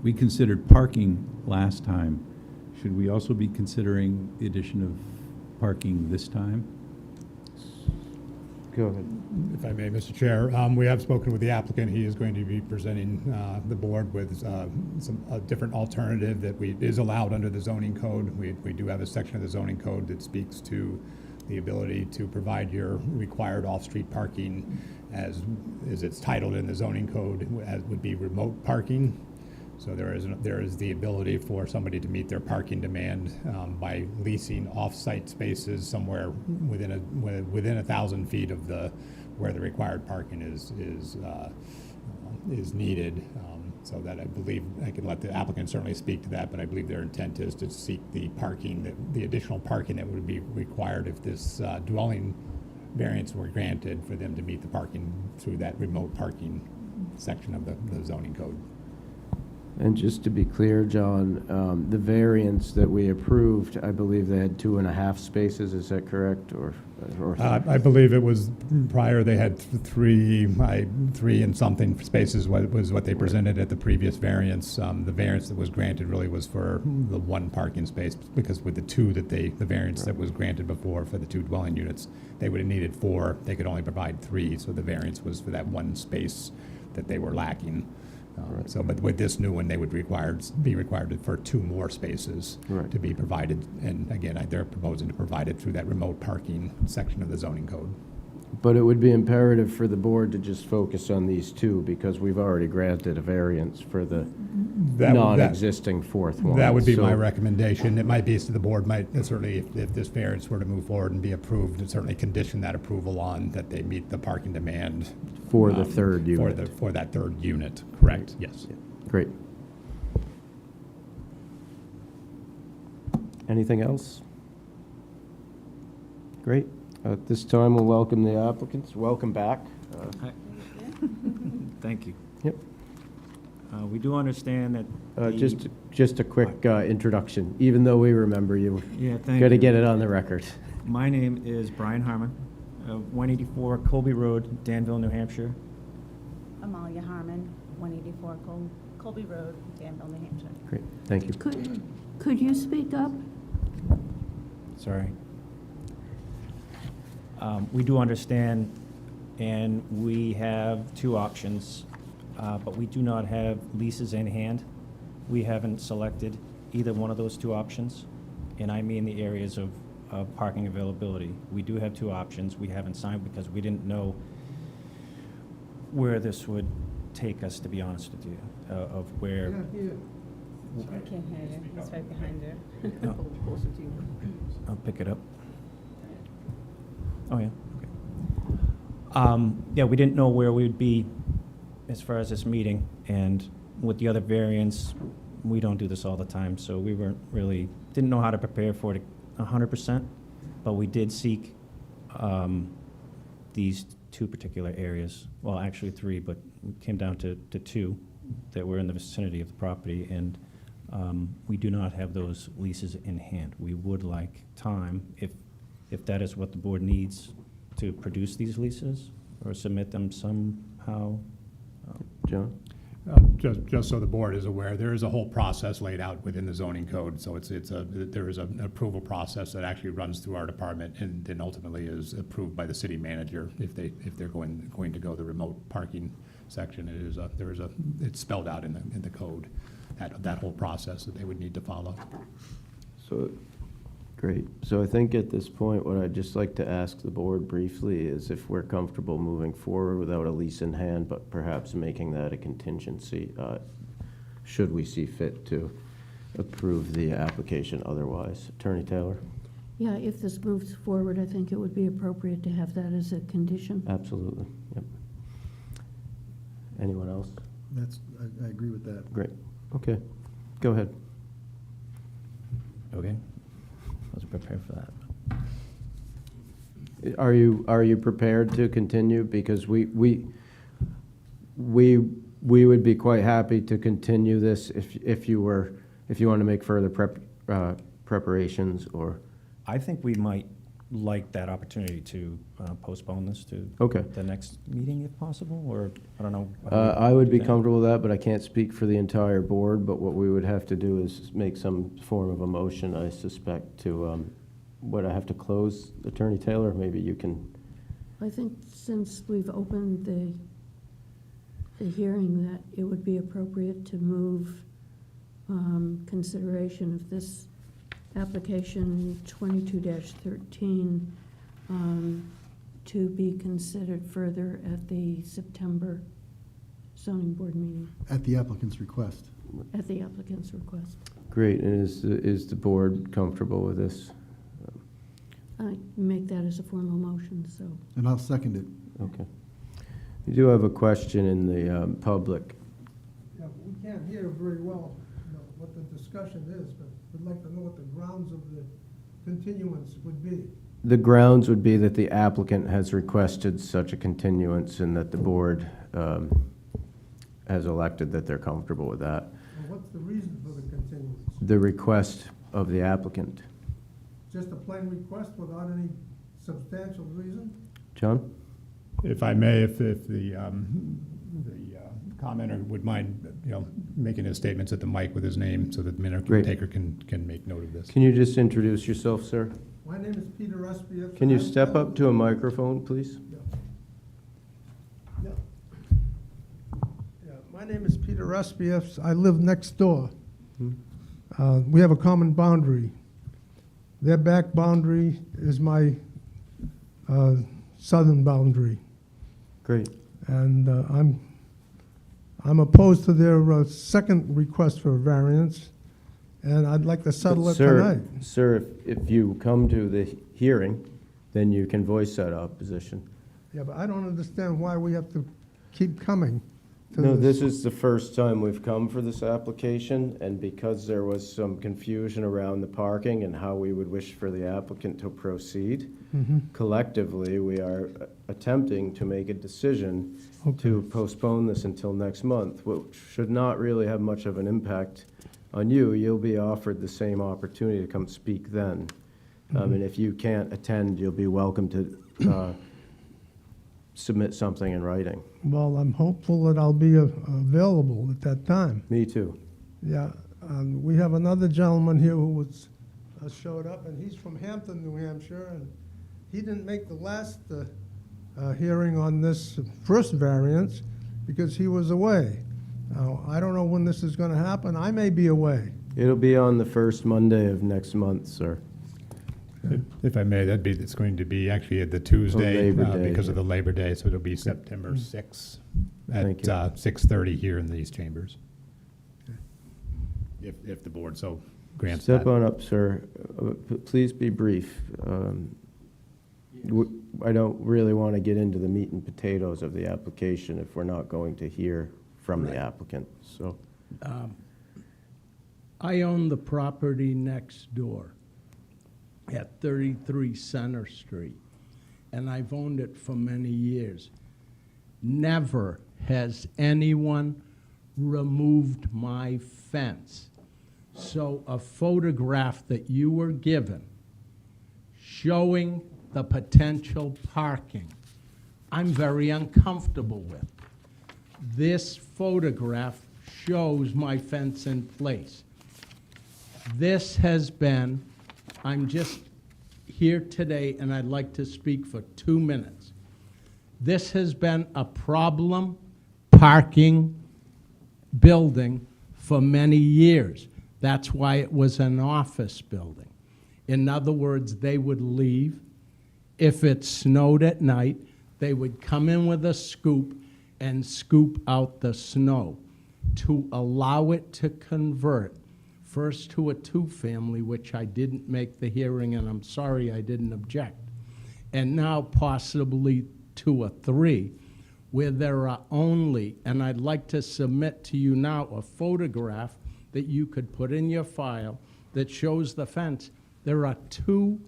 We considered parking last time. Should we also be considering the addition of parking this time? Go ahead. If I may, Mr. Chair, we have spoken with the applicant. He is going to be presenting the board with a different alternative that is allowed under the zoning code. We do have a section of the zoning code that speaks to the ability to provide your required off-street parking as it's titled in the zoning code, as would be remote parking. So there is the ability for somebody to meet their parking demand by leasing off-site spaces somewhere within 1,000 feet of where the required parking is needed. So that I believe, I can let the applicant certainly speak to that, but I believe their intent is to seek the additional parking that would be required if this dwelling variance were granted for them to meet the parking through that remote parking section of the zoning code. And just to be clear, John, the variance that we approved, I believe they had 2.5 spaces, is that correct? Or I believe it was prior, they had three and something spaces was what they presented at the previous variance. The variance that was granted really was for the one parking space, because with the variance that was granted before for the 2 dwelling units, they would have needed 4, they could only provide 3, so the variance was for that one space that they were lacking. But with this new one, they would be required for 2 more spaces to be provided. And again, they're proposing to provide it through that remote parking section of the zoning code. But it would be imperative for the board to just focus on these 2, because we've already granted a variance for the non-existing 4th one. That would be my recommendation. It might be, so the board might certainly, if this variance were to move forward and be approved, and certainly condition that approval on that they meet the parking demand. For the 3rd unit. For that 3rd unit, correct, yes. Great. Anything else? Great. At this time, we'll welcome the applicants. Welcome back. Thank you. Yep. We do understand that. Just a quick introduction, even though we remember you. Yeah, thank Got to you. get it on the record. My name is Brian Harmon, 184 Colby Road, Danville, New Hampshire. Amalia Harmon, 184 Colby Road, Danville, New Hampshire. Great, thank you. Could you speak up? Sorry. We do understand, and we have 2 options, but we do not have leases in hand. We haven't selected either one of those 2 options, and I mean the areas of parking availability. We do have 2 options. We haven't signed because we didn't know where this would take us, to be honest with you, of where. I can't hear you. It's right behind you. No. Closer to you. I'll pick it up. Oh, yeah, okay. Yeah, we didn't know where we would be as far as this meeting, and with the other variants, we don't do this all the time, so we didn't know how to prepare for it 100%, but we did seek these 2 particular areas, well, actually 3, but we came down to 2 that were in the vicinity of the property, and we do not have those leases in hand. We would like time, if that is what the board needs, to produce these leases or submit them somehow. John? Just so the board is aware, there is a whole process laid out within the zoning code. So there is an approval process that actually runs through our department and then ultimately is approved by the city manager if they're going to go the remote parking section. It's spelled out in the code, that whole process that they would need to follow. So, great. So I think at this point, what I'd just like to ask the board briefly is if we're comfortable moving forward without a lease in hand, but perhaps making that a contingency, should we see fit to approve the application otherwise. Attorney Taylor? Yeah, if this moves forward, I think it would be appropriate to have that as a condition. Absolutely, yep. Anyone else? I agree with that. Great, okay, go ahead. Okay. Wasn't prepared for that. Are you prepared to continue? Because we would be quite happy to continue this if you want to make further preparations or. I think we might like that opportunity to postpone this to Okay. the next meeting if possible, or I don't know. I would be comfortable with that, but I can't speak for the entire board. But what we would have to do is make some form of a motion, I suspect, to, would I have to close, Attorney Taylor? Maybe you can I think since we've opened the hearing, that it would be appropriate to move consideration of this application 22-13 to be considered further at the September zoning board meeting, At the applicant's request. at the applicant's request. Great, and is the board comfortable with this? I make that as a formal motion, so. And I'll second it. Okay. You do have a question in the public. Yeah, we can't hear very well, what the discussion is, but we'd like to know what the grounds of the continuance would be. The grounds would be that the applicant has requested such a continuance and that the board has elected that they're comfortable with that. And what's the reason for the continuance? The request of the applicant. Just a plain request without any substantial reason? John? If I may, if the commenter would mind, making his statements at the mic with his name so that the minute Great. taker can make note of this. Can you just introduce yourself, sir? My name is Peter Espia. Can you step up to a microphone, please? Yeah. Yeah, my name is Peter Espia. I live next door. We have a common boundary. Their back boundary is my southern boundary. Great. And I'm opposed to their second request for a variance, and I'd like to settle it tonight. Sir, if you come to the hearing, then you can voice that opposition. Yeah, but I don't understand why we have to keep coming to No, this is the first time we've come for this application, and because there was some confusion around the parking and how we would wish for the applicant to proceed, collectively, we are attempting to make a decision to postpone this until next month, which should not really have much of an impact on you. You'll be offered the same opportunity to come speak then. And if you can't attend, you'll be welcome to submit something in writing. Well, I'm hopeful that I'll be available at that time. Me too. Yeah, we have another gentleman here who was, showed up, and he's from Hampton, New Hampshire, and he didn't make the last hearing on this first variance because he was away. Now, I don't know when this is going to happen. I may be away. It'll be on the first Monday of next month, sir. If I may, it's going to be actually at the Tuesday Labor Day, because of yeah. the Labor Day, so it'll be September 6th Thank at you. 6:30 here in these chambers. If the board so grants that. Step on up, sir. Please be brief. I don't really want to get into the meat and potatoes of the application if we're not going to hear from the applicant, so. I own the property next door at 33 Center Street, and I've owned it for many years. Never has anyone removed my fence. So a photograph that you were given showing the potential parking, I'm very uncomfortable with. This photograph shows my fence in place. This has been, I'm just here today and I'd like to speak for 2 minutes. This has been a problem parking building for many years. That's why it was an office building. In other words, they would leave. If it snowed at night, they would come in with a scoop and scoop out the snow to allow it to convert first to a two-family, which I didn't make the hearing, and I'm sorry I didn't object, and now possibly to a three, where there are only, and I'd like to submit to you now a photograph that you could put in your file that shows the fence. There are two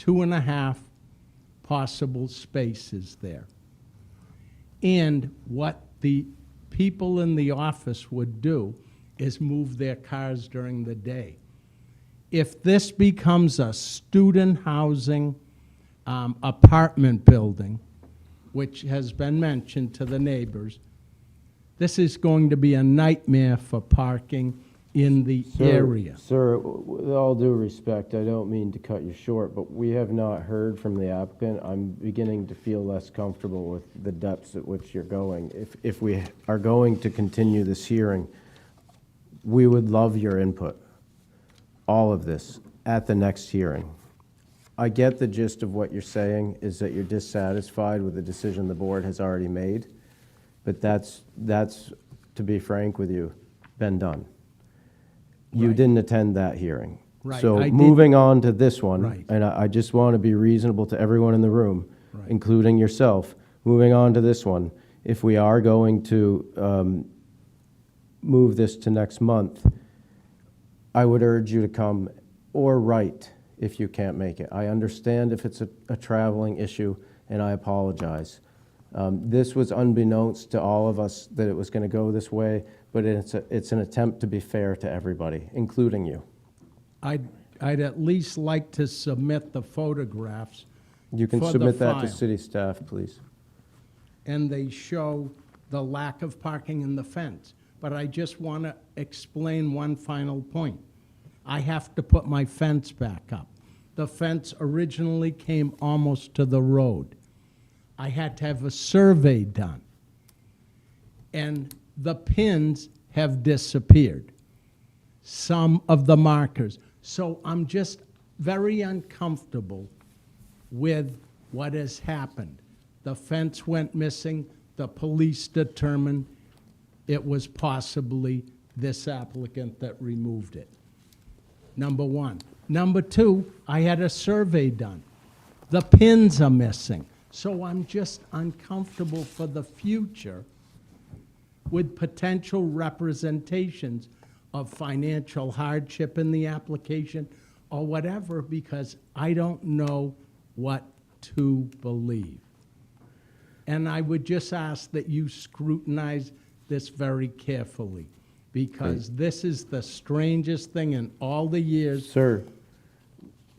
and a half possible spaces there. And what the people in the office would do is move their cars during the day. If this becomes a student housing apartment building, which has been mentioned to the neighbors, this is going to be a nightmare for parking in the area. Sir, with all due respect, I don't mean to cut you short, but we have not heard from the applicant. I'm beginning to feel less comfortable with the depths at which you're going. If we are going to continue this hearing, we would love your input, all of this, at the next hearing. I get the gist of what you're saying is that you're dissatisfied with the decision the board has already made, but that's, to be frank with you, been done. You Right. didn't attend that hearing. Right, So I did- moving on to this one, Right. and I just want to be reasonable to everyone in the room, Right. including yourself, moving on to this one, if we are going to move this to next month, I would urge you to come or write if you can't make it. I understand if it's a traveling issue, and I apologize. This was unbeknownst to all of us that it was going to go this way, but it's an attempt to be fair to everybody, including you. I'd at least like to submit the photographs. You can for the submit that to file. city staff, please. And they show the lack of parking in the fence. But I just want to explain one final point. I have to put my fence back up. The fence originally came almost to the road. I had to have a survey done. And the pins have disappeared, some of the markers. So I'm just very uncomfortable with what has happened. The fence went missing. The police determined it was possibly this applicant that removed it. Number one. Number two, I had a survey done. The pins are missing. So I'm just uncomfortable for the future with potential representations of financial hardship in the application or whatever, because I don't know what to believe. And I would just ask that you scrutinize this very carefully, because this is the strangest thing in all the years Sir,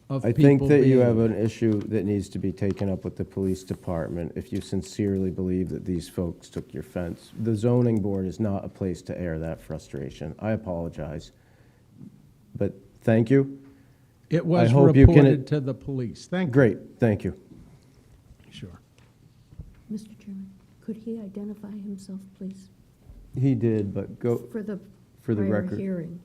of I people think that you being- have an issue that needs to be taken up with the police department if you sincerely believe that these folks took your fence. The zoning board is not a place to air that frustration. I apologize. But thank you. It was I hope you can- reported to the police. Thank you. Great, thank you. Sure. Mr. Chairman, could he identify himself, please? He did, but go, For the for the prior record. hearing,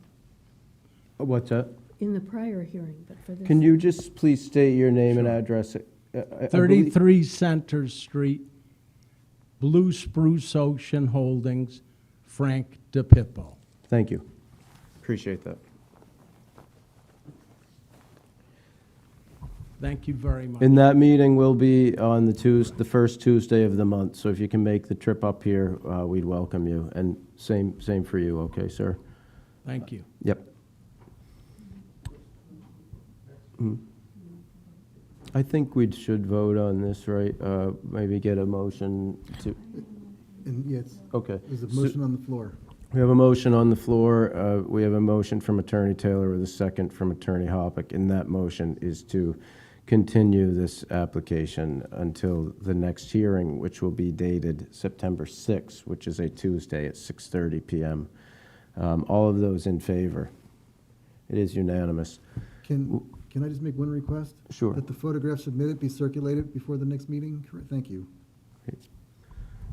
What's that? in the prior hearing, but for this. Can you just please state your name and address? I believe- 33 Center Street, Blue Spruce Ocean Holdings, Frank DePippo. Thank you. Appreciate that. Thank you very much. And that meeting will be on the first Tuesday of the month, so if you can make the trip up here, we'd welcome you. And same for you, okay, sir? Thank you. Yep. I think we should vote on this, right? Maybe get a motion to, And yes, okay. there's a So- motion on the floor. We have a motion on the floor. We have a motion from Attorney Taylor with a second from Attorney Hoppick, and that motion is to continue this application until the next hearing, which will be dated September 6th, which is a Tuesday at 6:30 PM. All of those in favor? It is unanimous. Can I just make one request? Sure. That the photographs submitted be circulated before the next meeting? Thank you.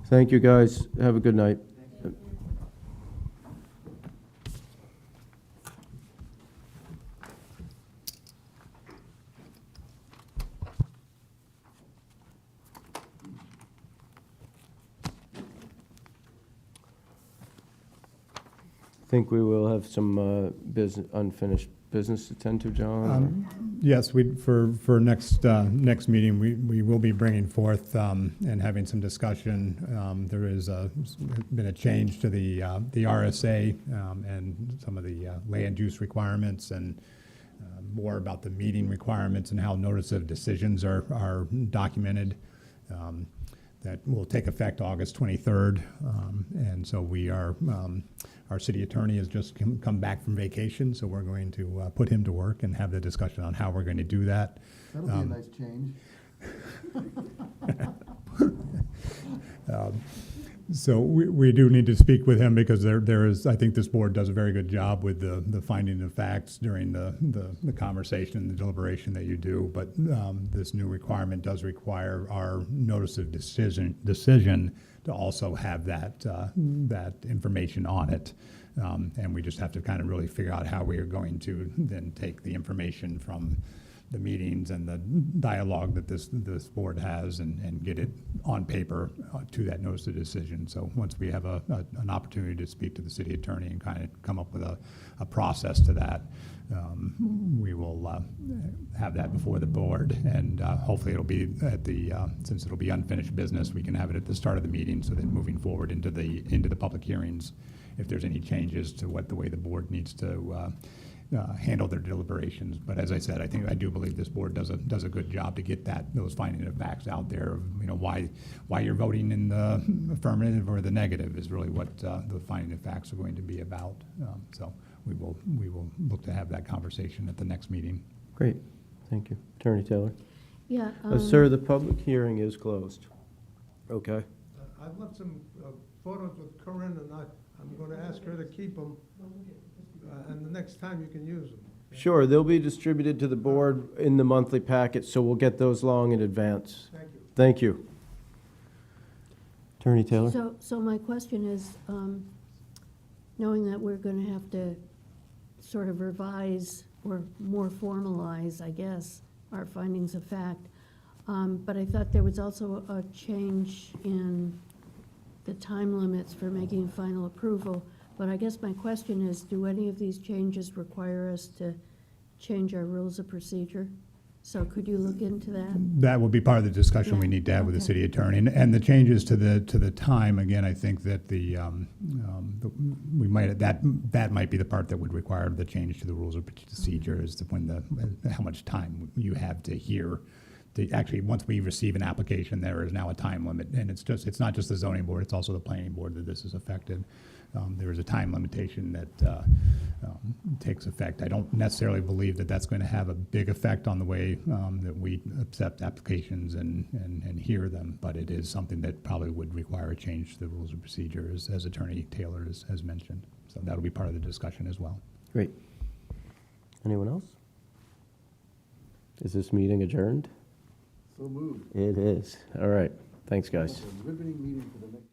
Thank you, guys. Have a good night. Think we will have some unfinished business to tend to, John? Yes, for next meeting, we will be bringing forth and having some discussion. There is been a change to the RSA and some of the land use requirements, and more about the meeting requirements and how notice of decisions are documented. That will take effect August 23rd. And so our city attorney has just come back from vacation, so we're going to put him to work and have the discussion on how we're going to do that. That'll be a nice change. So we do need to speak with him because there is, I think this board does a very good job with the finding of facts during the conversation, the deliberation that you do. But this new requirement does require our notice of decision to also have that information on it. And we just have to kind of really figure out how we are going to then take the information from the meetings and the dialogue that this board has and get it on paper to that notice of decision. So once we have an opportunity to speak to the city attorney and kind of come up with a process to that, we will have that before the board, and hopefully it'll be at since it'll be unfinished business, we can have it at the start of the meeting, so that moving forward into the public hearings, if there's any changes to the way the board needs to handle their deliberations. But as I said, I do believe this board does a good job to get those finding of facts out there. Why you're voting in the affirmative or the negative is really what the finding of facts are going to be about. So we will look to have that conversation at the next meeting. Great, thank you. Attorney Taylor? Yeah. Sir, the public hearing is closed. Okay. I've left some photos with Corinne, and I'm going to ask her to keep them, and the next time you can use them. Sure, they'll be distributed to the board in the monthly packet, so we'll get those long in advance. Thank you. Thank you. Attorney Taylor? So my question is, knowing that we're going to have to sort of revise or more formalize, I guess, our findings of fact, but I thought there was also a change in the time limits for making final approval. But I guess my question is, do any of these changes require us to change our rules of procedure? So could you look into that? That will be part of the discussion we Yeah, need to have with the okay. city attorney. And the changes to the time, again, I think that that might be the part that would require the change to the rules of procedure, is how much time you have to hear. Actually, once we receive an application, there is now a time limit, and it's not just the zoning board, it's also the planning board that this is affected. There is a time limitation that takes effect. I don't necessarily believe that that's going to have a big effect on the way that we accept applications and hear them, but it is something that probably would require a change to the rules of procedure, as Attorney Taylor has mentioned. So that'll be part of the discussion as well. Great. Anyone else? Is this meeting adjourned? So moved. It is. All right. Thanks, guys. Riveting meeting for the next.